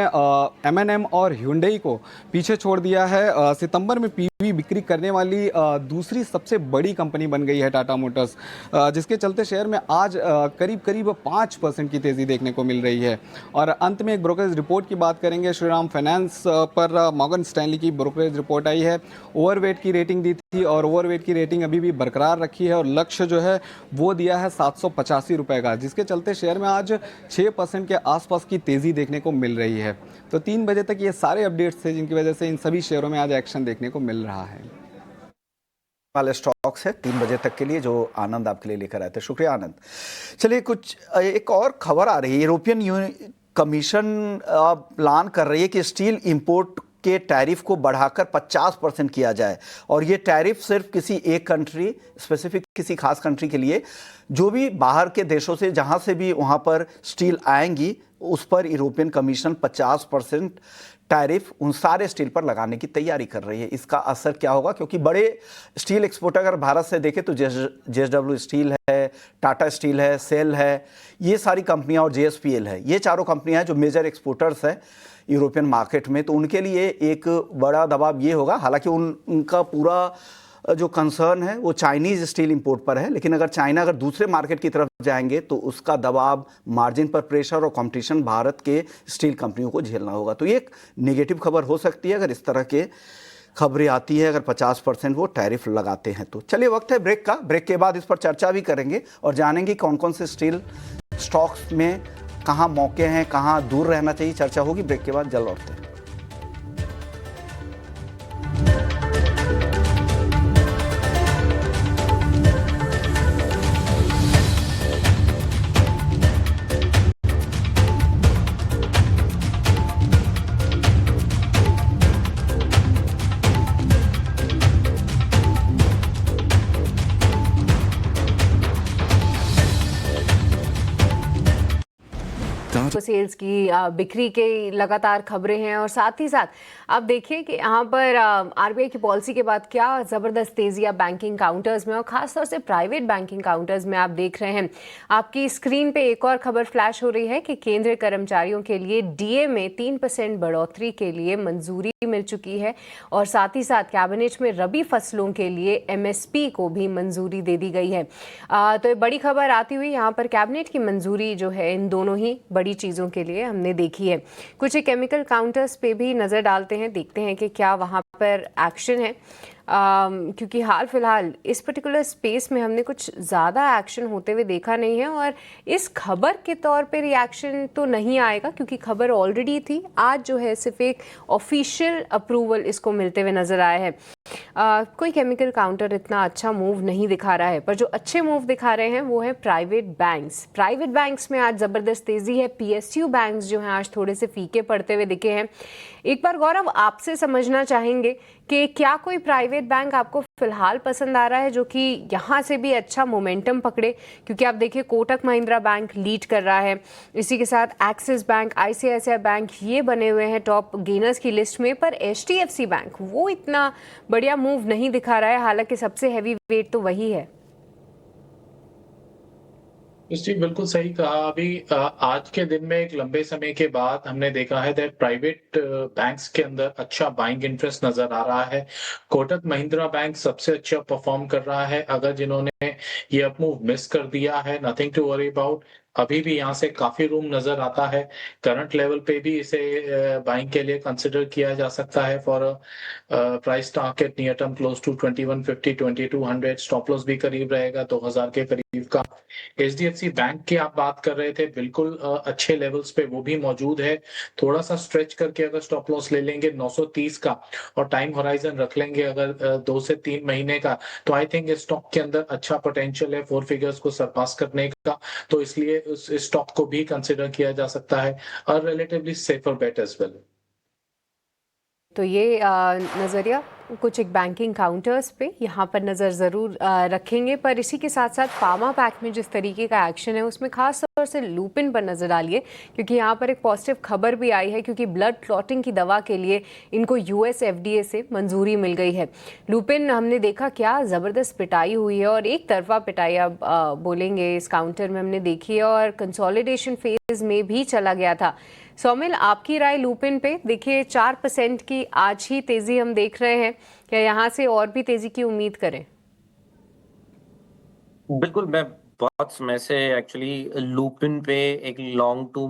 M&M और Hyundai को पीछे छोड़ दिया है। सितंबर में PV बिक्री करने वाली दूसरी सबसे बड़ी कंपनी बन गई है टाटा मोटर्स, जिसके चलते शेयर में आज करीब 5% की तेज़ी देखने को मिल रही है। और अंत में एक ब्रोकरेज रिपोर्ट की बात करेंगे। श्रीराम फाइनेंस पर मॉर्गन स्टैनली की ब्रोकरेज रिपोर्ट आई है। ओवरवेट की रेटिंग दी थी और ओवरवेट की रेटिंग अभी भी बरकरार रखी है और लक्ष्य जो है वो दिया है 785 रुपये का, जिसके चलते शेयर में आज 6% के आसपास की तेज़ी देखने को मिल रही है। तो 3 बजे तक ये सारे अपडेट्स थे जिनकी वजह से इन सभी शेयरों में आज एक्शन देखने को मिल रहा है। वाले स्टॉक्स है 3 बजे तक के लिए जो आनंद आपके लिए लेकर आए थे। शुक्रिया आनंद। चलिए एक और खबर आ रही है। यूरोपियन कमीशन प्लान कर रही है कि स्टील इंपोर्ट के टैरिफ को बढ़ाकर 50% किया जाए, और ये टैरिफ सिर्फ किसी एक कंट्री, स्पेसिफिक किसी खास कंट्री के लिए, जो भी बाहर के देशों से जहां से भी वहां पर स्टील आएंगी उस पर यूरोपियन कमीशन 50% टैरिफ उन सारे स्टील पर लगाने की तैयारी कर रही है। इसका असर क्या होगा, क्योंकि बड़े स्टील एक्सपोर्टर अगर भारत से देखें तो JSW स्टील है, टाटा स्टील है, सेल है, ये सारी कंपनियां और JSPL है, ये चारों कंपनियां हैं जो मेजर एक्सपोर्टर्स हैं यूरोपियन मार्केट में। तो उनके लिए एक बड़ा दबाव ये होगा। हालांकि उनका पूरा जो कंसर्न है वो चाइनीज़ स्टील इंपोर्ट पर है, लेकिन अगर चाइना अगर दूसरे मार्केट की तरफ जाएंगे तो उसका दबाव, मार्जिन पर प्रेशर और कंपटीशन भारत के स्टील कंपनियों को झेलना होगा। तो ये एक नेगेटिव खबर हो सकती है अगर इस तरह के खबरें आती है, अगर 50% वो टैरिफ लगाते हैं तो। चलिए वक्त है ब्रेक का। ब्रेक के बाद इस पर चर्चा भी करेंगे और जानेंगे कौन कौन से स्टील स्टॉक्स में कहाँ मौके हैं, कहाँ दूर रहना चाहिए। चर्चा होगी ब्रेक के बाद, जल्द लौटते हैं। सेल्स की बिक्री के लगातार खबरें हैं और साथ ही साथ आप देखिए कि यहाँ पर RBI की पॉलिसी के बाद क्या ज़बरदस्त तेज़ी आप बैंकिंग काउंटर्स में और ख़ासतौर से प्राइवेट बैंकिंग काउंटर्स में आप देख रहे हैं। आपकी स्क्रीन पे एक और खबर फ्लैश हो रही है कि केंद्रीय कर्मचारियों के लिए DA में 3% बढ़ोतरी के लिए मंजूरी मिल चुकी है और साथ ही साथ कैबिनेट में रबी फसलों के लिए MSP को भी मंजूरी दे दी गई है। तो ये बड़ी खबर आती हुई यहाँ पर कैबिनेट की मंजूरी जो है इन दोनों ही बड़ी चीज़ों के लिए हमने देखी है। कुछ केमिकल काउंटर्स पे भी नज़र डालते हैं, देखते हैं कि क्या वहाँ पर एक्शन है, क्योंकि हाल फिलहाल इस पर्टिकुलर स्पेस में हमने कुछ ज़्यादा एक्शन होते हुए देखा नहीं है और इस खबर के तौर पे रिएक्शन तो नहीं आएगा क्योंकि खबर ऑलरेडी थी। आज जो है सिर्फ एक ऑफिशियल अप्रूवल इसको मिलते हुए नज़र आया है। कोई केमिकल काउंटर इतना अच्छा मूव नहीं दिखा रहा है, पर जो अच्छे मूव दिखा रहे हैं वो है प्राइवेट बैंक्स। प्राइवेट बैंक्स में आज ज़बरदस्त तेज़ी है। PSU बैंक्स जो हैं आज थोड़े से फीके पड़ते हुए दिखे हैं। एक बार गौरव आपसे समझना चाहेंगे कि क्या कोई प्राइवेट बैंक आपको फिलहाल पसंद आ रहा है जो कि यहाँ से भी अच्छा मोमेंटम पकड़े, क्योंकि आप देखिए कोटक महिंद्रा बैंक लीड कर रहा है, इसी के साथ एक्सिस बैंक, ICICI बैंक ये बने हुए हैं टॉप गेनर्स की लिस्ट में, पर HDFC बैंक वो इतना बढ़िया मूव नहीं दिखा रहा है, हालांकि सबसे हैवी वेट तो वही है। जी बिल्कुल सही कहा। अभी आज के दिन में एक लंबे समय के बाद हमने देखा है दैट प्राइवेट बैंक्स के अंदर अच्छा बाइंग इंटरेस्ट नजर आ रहा है। कोटक महिंद्रा बैंक सबसे अच्छा परफॉर्म कर रहा है। अगर जिन्होंने ये अप मूव मिस कर दिया है, नथिंग टू वरी अबाउट, अभी भी यहाँ से काफी रूम नजर आता है। करंट लेवल पे भी इसे बाइंग के लिए कंसिडर किया जा सकता है for price target near term close to 2150 2200। Stop loss भी करीब रहेगा 2000 के करीब का। HDFC बैंक की आप बात कर रहे थे, बिल्कुल अच्छे लेवल्स पे वो भी मौजूद है। थोड़ा सा स्ट्रेच करके अगर स्टॉप लॉस ले लेंगे 930 का और टाइम होराइजन रख लेंगे अगर 2 से 3 महीने का, तो आई थिंक इस स्टॉक के अंदर अच्छा पोटेंशियल है 4 फिगर्स को सरपास करने का। तो इसलिए उस स्टॉक को भी कंसिडर किया जा सकता है और रिलेटिवली सेफर बेट एज वेल। तो ये नज़रिया कुछ एक बैंकिंग काउंटर्स पे यहाँ पर नज़र ज़रूर रखेंगे, पर इसी के साथ साथ फार्मा पैक में जिस तरीके का एक्शन है उसमें खास तौर से लुपिन पर नज़र डालिए, क्योंकि यहाँ पर एक पॉजिटिव खबर भी आई है, क्योंकि ब्लड क्लॉटिंग की दवा के लिए इनको यूएस एफडीए से मंजूरी मिल गई है। लुपिन हमने देखा क्या ज़बरदस्त पिटाई हुई है, और एक तरफा पिटाई अब बोलेंगे इस काउंटर में हमने देखी है, और कंसोलिडेशन फेज में भी चला गया था। सौमिल, आपकी राय लुपिन पे? देखिए 4% की आज ही तेजी हम देख रहे हैं, क्या यहाँ से और भी तेजी की उम्मीद करें? बिल्कुल, मैं बहुत समय से एक्चुअली लुपिन पे एक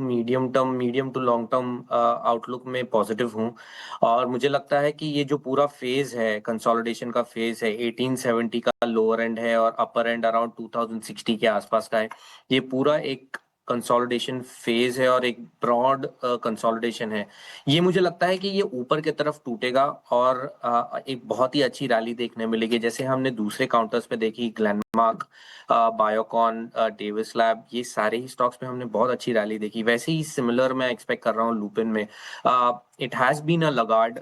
medium to long term outlook में पॉजिटिव हूँ, और मुझे लगता है कि ये जो पूरा फेज है, कंसोलिडेशन का फेज है, 1870 का लोअर एंड है और अपर एंड अराउंड 2060 के आसपास का है। ये पूरा एक कंसोलिडेशन फेज है और एक ब्रॉड कंसोलिडेशन है। ये मुझे लगता है कि ये ऊपर की तरफ टूटेगा और एक बहुत ही अच्छी रैली देखने मिलेगी, जैसे हमने दूसरे काउंटर्स पे देखी, ग्लेनमार्क, बायोकॉन, डेविस लैब, ये सारे ही स्टॉक्स में हमने बहुत अच्छी रैली देखी। वैसे ही सिमिलर मैं एक्सपेक्ट कर रहा हूँ लुपिन में। It has been a laggard,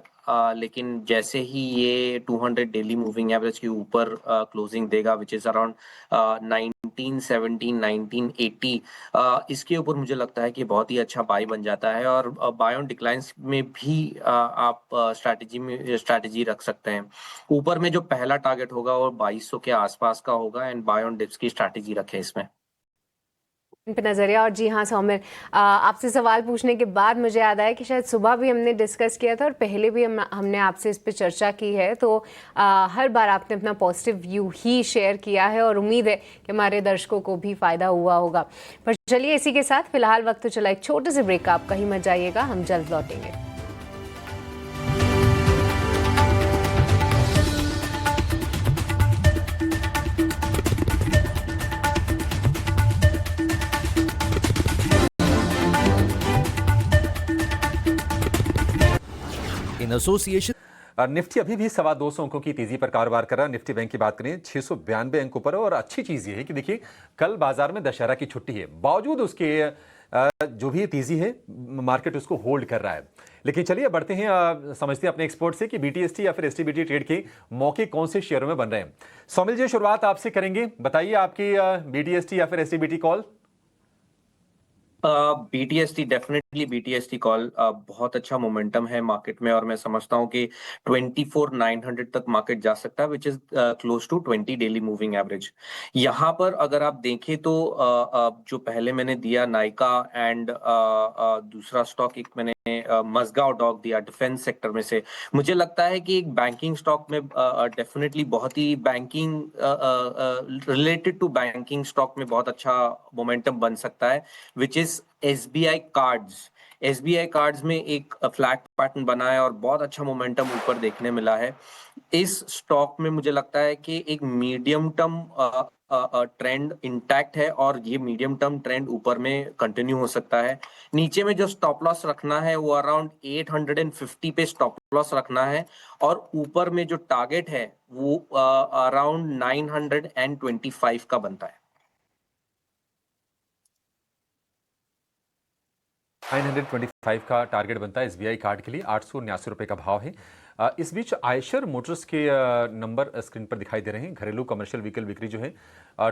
लेकिन जैसे ही ये 200 डेली मूविंग एवरेज के ऊपर क्लोजिंग देगा, विच इज अराउंड 1970 1980, इसके ऊपर मुझे लगता है कि बहुत ही अच्छा बाय बन जाता है, और बाय ऑन डिक्लाइंस में भी आप स्ट्रैटेजी रख सकते हैं। ऊपर में जो पहला टारगेट होगा वो 2200 के आसपास का होगा, एंड बाय ऑन डिप्स की स्ट्रैटेजी रखें इसमें। इन पे नजरिया। और जी हाँ सौमिर, आपसे सवाल पूछने के बाद मुझे याद आया कि शायद सुबह भी हमने डिस्कस किया था और पहले भी हमने आपसे इस पे चर्चा की है, तो हर बार आपने अपना पॉजिटिव व्यू ही शेयर किया है, और उम्मीद है कि हमारे दर्शकों को भी फ़ायदा हुआ होगा। पर चलिए इसी के साथ फिलहाल वक्त तो चला एक छोटे से ब्रेक का, आप कहीं मत जाइएगा, हम जल्द लौटेंगे। एसोसिएशन निफ्टी अभी भी 225 अंकों की तेजी पर कारोबार कर रहा है। निफ्टी बैंक की बात करें 692 अंकों पर, और अच्छी चीज ये है कि देखिए कल बाजार में दशहरा की छुट्टी है, बावजूद उसके जो भी तेजी है मार्केट उसको होल्ड कर रहा है। लेकिन चलिए बढ़ते हैं, समझते हैं अपने एक्सपर्ट से कि बीटीएसटी या फिर एसटीबीटी ट्रेड के मौके कौन से शेयरों में बन रहे हैं। सौमिल जी, शुरुआत आपसे करेंगे, बताइए आपकी बीटीएसटी या फिर STBT call. BTST, definitely BTST call. बहुत अच्छा मोमेंटम है मार्केट में, और मैं समझता हूँ कि 24,900 तक मार्केट जा सकता है, which is close to 20 daily moving average. यहाँ पर अगर आप देखें तो जो पहले मैंने दिया नाइका एंड दूसरा स्टॉक एक मैंने मजगांव डॉक दिया डिफेंस सेक्टर में से, मुझे लगता है कि एक बैंकिंग स्टॉक में डेफिनेटली बहुत ही banking related to banking stock में बहुत अच्छा मोमेंटम बन सकता है, which is SBI cards. SBI cards में एक फ्लैट पैटर्न बना है और बहुत अच्छा मोमेंटम ऊपर देखने मिला है। इस स्टॉक में मुझे लगता है कि एक मीडियम टर्म ट्रेंड इंटैक्ट है, और ये मीडियम टर्म ट्रेंड ऊपर में कंटिन्यू हो सकता है। नीचे में जो स्टॉप लॉस रखना है वो अराउंड 850 पे स्टॉप लॉस रखना है, और ऊपर में जो टारगेट है वो अराउंड 925 का बनता है। 925 का टारगेट बनता है एसबीआई कार्ड के लिए। 879 रुपए का भाव है। इस बीच आयशर मोटर्स के नंबर स्क्रीन पर दिखाई दे रहे हैं। घरेलू कमर्शियल व्हीकल बिक्री जो है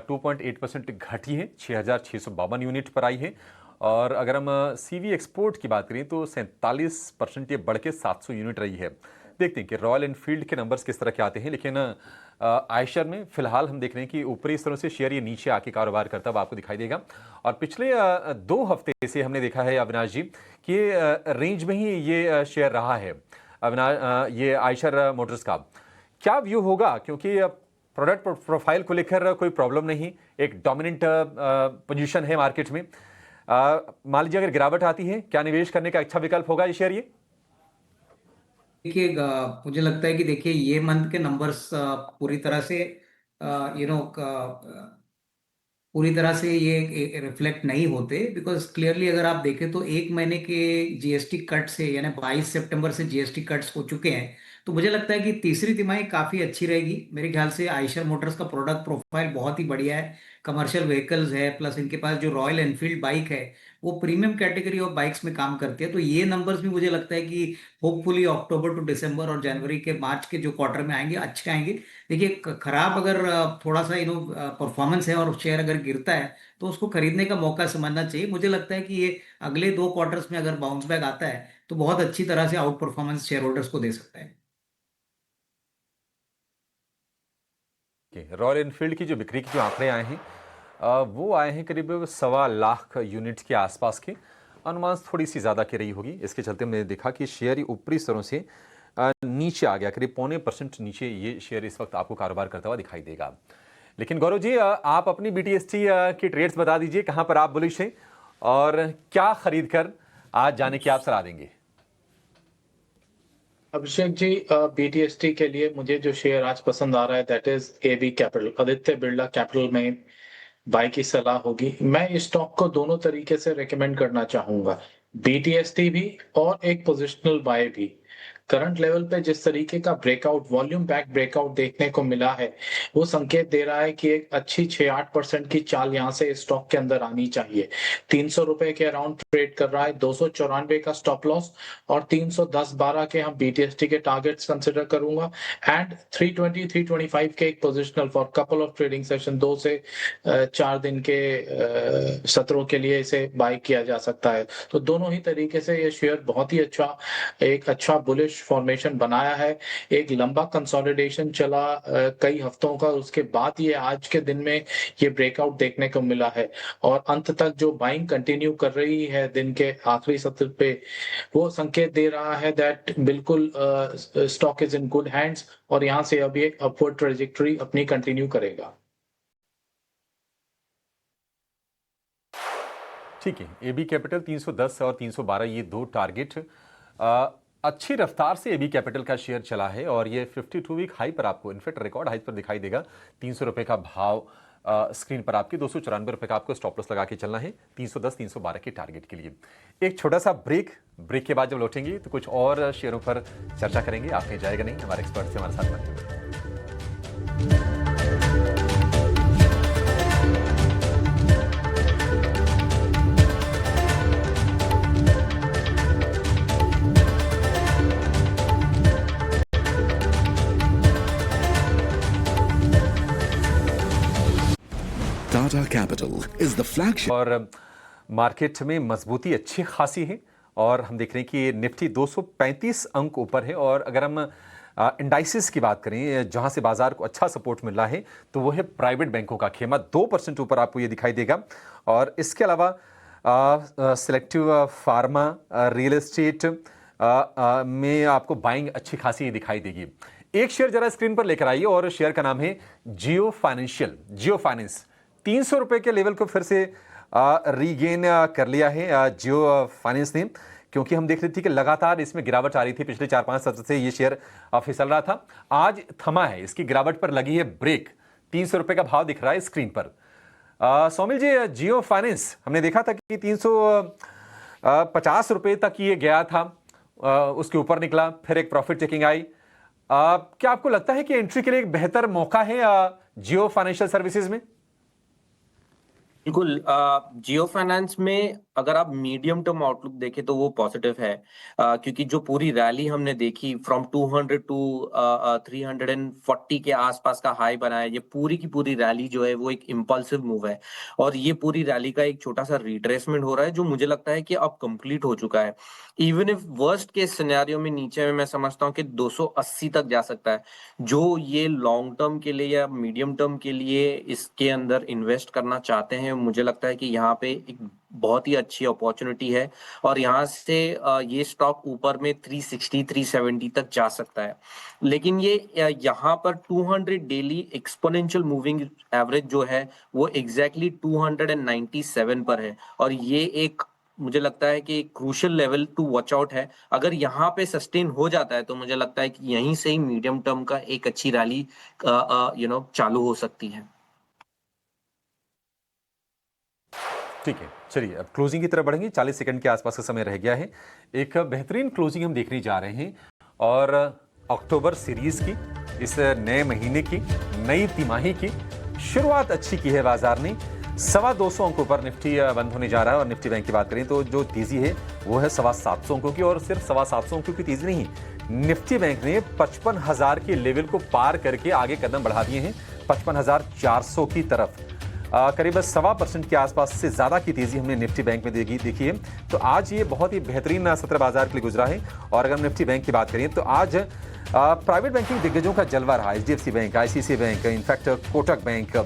2.8% घटी है, 6,652 यूनिट पर आई है। और अगर हम सीवी एक्सपोर्ट की बात करें तो 47% ये बढ़ के 700 यूनिट रही है। देखते हैं कि रॉयल एनफील्ड के नंबर्स किस तरह के आते हैं, लेकिन आयशर में फिलहाल हम देख रहे हैं कि ऊपरी स्तरों से शेयर ये नीचे आके कारोबार करता हुआ आपको दिखाई देगा। और पिछले 2 हफ्ते से हमने देखा है अविनाश जी कि रेंज में ही ये शेयर रहा है। अविनाश, ये आयशर मोटर्स का क्या व्यू होगा, क्योंकि प्रोडक्ट प्रोफाइल को लेकर कोई प्रॉब्लम नहीं, एक डोमिनेंट पोजीशन है मार्केट में। मान लीजिए अगर गिरावट आती है, क्या निवेश करने का अच्छा विकल्प होगा ये शेयर? ये देखिए, मुझे लगता है कि देखिए ये मंथ के नंबर्स पूरी तरह से यू नो पूरी तरह से ये रिफ्लेक्ट नहीं होते, बिकॉज क्लियरली अगर आप देखें तो 1 महीने के जीएसटी कट से, यानी 22 सितंबर से जीएसटी कट्स हो चुके हैं, तो मुझे लगता है कि तीसरी तिमाही काफ़ी अच्छी रहेगी। मेरे ख्याल से आयशर मोटर्स का प्रोडक्ट प्रोफाइल बहुत ही बढ़िया है, कमर्शियल व्हीकल्स है, प्लस इनके पास जो रॉयल एनफील्ड बाइक है वो प्रीमियम कैटेगरी ऑफ बाइक्स में काम करती है। तो ये नंबर्स भी मुझे लगता है कि होपफुली अक्टूबर टू दिसंबर और जनवरी के मार्च के जो क्वार्टर में आएंगे अच्छे आएंगे। देखिए खराब अगर थोड़ा सा परफॉर्मेंस है और शेयर अगर गिरता है तो उसको खरीदने का मौका समझना चाहिए। मुझे लगता है कि ये अगले 2 क्वार्टर्स में अगर बाउंस बैक आता है तो बहुत अच्छी तरह से आउट परफॉर्मेंस शेयर होल्डर्स को दे सकता है। रॉयल एनफील्ड की जो बिक्री के जो आंकड़े आए हैं वो आए हैं करीब 1.25 लाख यूनिट्स के आसपास के। अनुमान थोड़ी सी ज़्यादा की रही होगी। इसके चलते हमने देखा कि शेयर ऊपरी स्तरों से नीचे आ गया, करीब 0.25% नीचे ये शेयर इस वक्त आपको कारोबार करता हुआ दिखाई देगा। लेकिन गौरव जी आप अपनी BTST की ट्रेड्स बता दीजिए, कहाँ पर आप बुलिश हैं और क्या खरीद कर आज जाने की आप सलाह देंगे? अभिषेक जी, BTST के लिए मुझे जो शेयर आज पसंद आ रहा है that is AB capital, Aditya Birla capital में बाय की सलाह होगी। मैं इस स्टॉक को दोनों तरीके से रेकमेंड करना चाहूंगा, BTST भी और एक पोजिशनल बाय भी। करंट लेवल पे जिस तरीके का ब्रेकआउट, वॉल्यूम बैक ब्रेकआउट देखने को मिला है, वो संकेत दे रहा है कि एक अच्छी 6-8% की चाल यहाँ से स्टॉक के अंदर आनी चाहिए। 300 रुपए के अराउंड ट्रेड कर रहा है, 294 का स्टॉप लॉस और 310-12 के हम BTST के टारगेट्स कंसिडर करूंगा एंड 320-325 के एक positional for couple of trading session, 2 से 4 दिन के सत्रों के लिए इसे बाय किया जा सकता है। तो दोनों ही तरीके से ये शेयर बहुत ही अच्छा बुलिश फॉर्मेशन बनाया है। एक लंबा कंसोलिडेशन चला कई हफ्तों का, उसके बाद ये आज के दिन में ये ब्रेकआउट देखने को मिला है और अंत तक जो बाइंग कंटिन्यू कर रही है दिन के आखिरी सत्र पे, वो संकेत दे रहा है दैट बिल्कुल stock is in good hands और यहां से अभी एक अपवर्ड ट्रेजेक्टरी अपनी कंटिन्यू करेगा। ठीक है, AB कैपिटल 310 और 312 ये 2 टारगेट। अच्छी रफ्तार से AB कैपिटल का शेयर चला है और ये 52 वीक हाई पर आपको, इनफैक्ट रिकॉर्ड हाई पर दिखाई देगा। 300 रुपए का भाव स्क्रीन पर आपके, 294 रुपए का आपको स्टॉप लॉस लगा के चलना है 310-312 के टारगेट के लिए। एक छोटा सा ब्रेक के बाद जब लौटेंगे तो कुछ और शेयरों पर चर्चा करेंगे। आप कहीं जाएगा नहीं, हमारे एक्सपर्ट से हमारे साथ बने हुए। Tata Capital is the flagship. और मार्केट में मजबूती अच्छी खासी है और हम देख रहे हैं कि निफ्टी 235 अंक ऊपर है। और अगर हम इंडाइसिस की बात करें जहां से बाजार को अच्छा सपोर्ट मिल रहा है तो वो है प्राइवेट बैंकों का खेमा, 2% ऊपर आपको ये दिखाई देगा। और इसके अलावा सिलेक्टिव फार्मा, रियल एस्टेट में आपको बाइंग अच्छी खासी दिखाई देगी। एक शेयर जरा स्क्रीन पर लेकर आइए और शेयर का नाम है जियो फाइनेंस। 300 रुपए के लेवल को फिर से रीगेन कर लिया है जियो फाइनेंस ने, क्योंकि हम देख रहे थे कि लगातार इसमें गिरावट आ रही थी। पिछले 4-5 सत्र से ये शेयर फिसल रहा था, आज थमा है, इसकी गिरावट पर लगी है ब्रेक। 300 रुपए का भाव दिख रहा है स्क्रीन पर। सोमिल जी, जियो फाइनेंस हमने देखा था कि 350 रुपए तक ये गया था, उसके ऊपर निकला, फिर एक प्रॉफिट टेकिंग आई। क्या आपको लगता है कि एंट्री के लिए एक बेहतर मौका है जियो फाइनेंशियल सर्विसेज में? बिल्कुल, जियो फाइनेंस में अगर आप मीडियम टर्म आउटलुक देखें तो वो पॉजिटिव है, क्योंकि जो पूरी रैली हमने देखी फ्रॉम 200 टू 340 के आसपास का हाई बना है, ये पूरी की पूरी रैली जो है वो एक इम्पल्सिव मूव है और ये पूरी रैली का एक छोटा सा रिट्रेसमेंट हो रहा है जो मुझे लगता है कि अब कंप्लीट हो चुका है। Even if worst case scenario में नीचे में मैं समझता हूँ कि 280 तक जा सकता है। जो ये लॉन्ग टर्म के लिए या मीडियम टर्म के लिए इसके अंदर इन्वेस्ट करना चाहते हैं, मुझे लगता है कि यहाँ पे एक बहुत ही अच्छी अपॉर्चुनिटी है और यहाँ से ये स्टॉक ऊपर में 360-370 तक जा सकता है। लेकिन ये यहाँ पर 200 डेली एक्सपोनेंशियल मूविंग एवरेज जो है वो एग्जैक्टली 297 पर है और ये एक मुझे लगता है कि crucial level to watch out है। अगर यहाँ पे सस्टेन हो जाता है तो मुझे लगता है कि यहीं से ही मीडियम टर्म का एक अच्छी रैली चालू हो सकती है। ठीक है, चलिए अब क्लोजिंग की तरफ बढ़ेंगे। 40 सेकंड के आसपास का समय रह गया है। एक बेहतरीन क्लोजिंग हम देखने जा रहे हैं और अक्टूबर सीरीज की, इस नए महीने की, नई तिमाही की शुरुआत अच्छी की है बाजार ने। 225 अंकों पर निफ्टी बंद होने जा रहा है। और निफ्टी बैंक की बात करें तो जो तेजी है वो है 725 अंकों की, और सिर्फ 725 अंकों की तेजी नहीं, निफ्टी बैंक ने 55,000 के लेवल को पार करके आगे कदम बढ़ा दिए हैं 55,400 की तरफ। करीब 1.25% के आसपास से ज्यादा की तेजी हमने निफ्टी बैंक में देखी है। तो आज ये बहुत ही बेहतरीन सत्र बाजार के लिए गुजरा है। और अगर हम निफ्टी बैंक की बात करें तो आज प्राइवेट बैंकिंग दिग्गजों का जलवा रहा। HDFC bank, ICICI bank, in fact Kotak bank,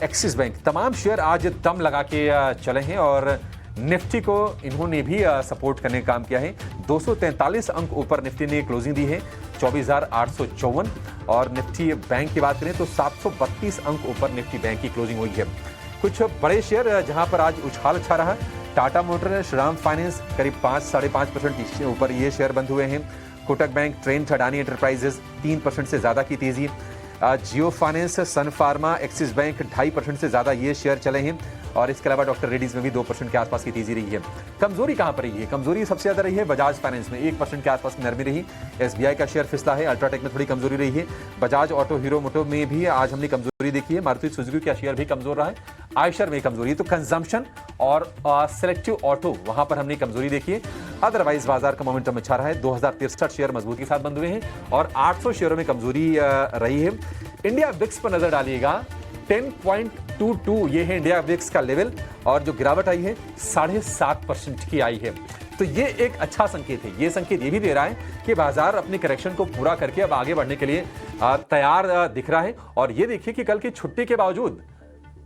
axis bank, तमाम शेयर आज दम लगा के चले हैं और निफ्टी को इन्होंने भी सपोर्ट करने का काम किया है। 243 अंक ऊपर निफ्टी ने क्लोजिंग दी है 24,854। और निफ्टी बैंक की बात करें तो 732 अंक ऊपर निफ्टी बैंक की क्लोजिंग हुई है। कुछ बड़े शेयर जहां पर आज उछाल अच्छा रहा, टाटा मोटर, श्रीराम फाइनेंस करीब 5-5.5% ऊपर ये शेयर बंद हुए हैं। Kotak bank, Trent, Adani enterprises 3% से ज्यादा की तेजी। जियो फाइनेंस, सन फार्मा, एक्सिस बैंक 2.5% से ज्यादा ये शेयर चले हैं। और इसके अलावा डॉक्टर रेड्डीज में भी 2% के आसपास की तेजी रही है। कमजोरी कहां पर रही है? कमजोरी सबसे ज्यादा रही है बजाज फाइनेंस में, 1% के आसपास की नरमी रही। SBI का शेयर फिसला है, अल्ट्राटेक में थोड़ी कमजोरी रही है। बजाज ऑटो, हीरो मोटो में भी आज हमने कमजोरी देखी है। मारुति सुजुकी का शेयर भी कमजोर रहा है, आयशर में कमजोरी। तो कंजम्पशन और सिलेक्टिव ऑटो वहां पर हमने कमजोरी देखी है। अदरवाइज बाजार का मोमेंटम अच्छा रहा है। 2063 शेयर मजबूती के साथ बंद हुए हैं और 800 शेयरों में कमजोरी रही है। इंडिया विक्स पर नजर डालिएगा, 10.22 ये है इंडिया विक्स का लेवल, और जो गिरावट आई है 7.5% की आई है। तो ये एक अच्छा संकेत है। ये संकेत ये भी दे रहा है कि बाजार अपने करेक्शन को पूरा करके अब आगे बढ़ने के लिए तैयार दिख रहा है। और ये देखिए कि कल की छुट्टी के बावजूद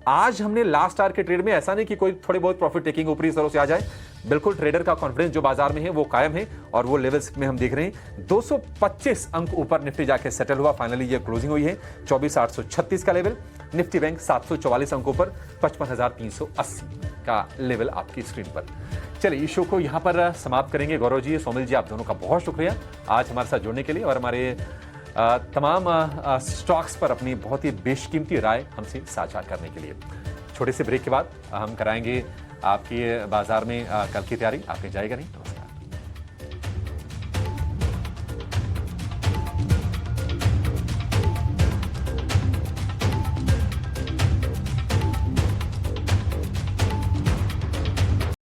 आज हमने लास्ट आवर के ट्रेड में ऐसा नहीं कि कोई थोड़ी बहुत प्रॉफिट टेकिंग ऊपरी स्तरों से आ जाए। बिल्कुल ट्रेडर का कॉन्फिडेंस जो बाजार में है वो कायम है और वो लेवल्स में हम देख रहे हैं। 225 अंक ऊपर निफ्टी जाके सेटल हुआ। फाइनली ये क्लोजिंग हुई है 24,836 का लेवल। निफ्टी बैंक 744 अंकों पर 55,380 का लेवल आपकी स्क्रीन पर। चलिए इस शो को यहाँ पर समाप्त करेंगे। गौरव जी, सोमिल जी, आप दोनों का बहुत शुक्रिया आज हमारे साथ जुड़ने के लिए और हमारे तमाम स्टॉक्स पर अपनी बहुत ही बेशकीमती राय हमसे साझा करने के लिए। छोटे से ब्रेक के बाद हम कराएंगे आपके बाजार में कल की तैयारी। आप कहीं जाएगा नहीं।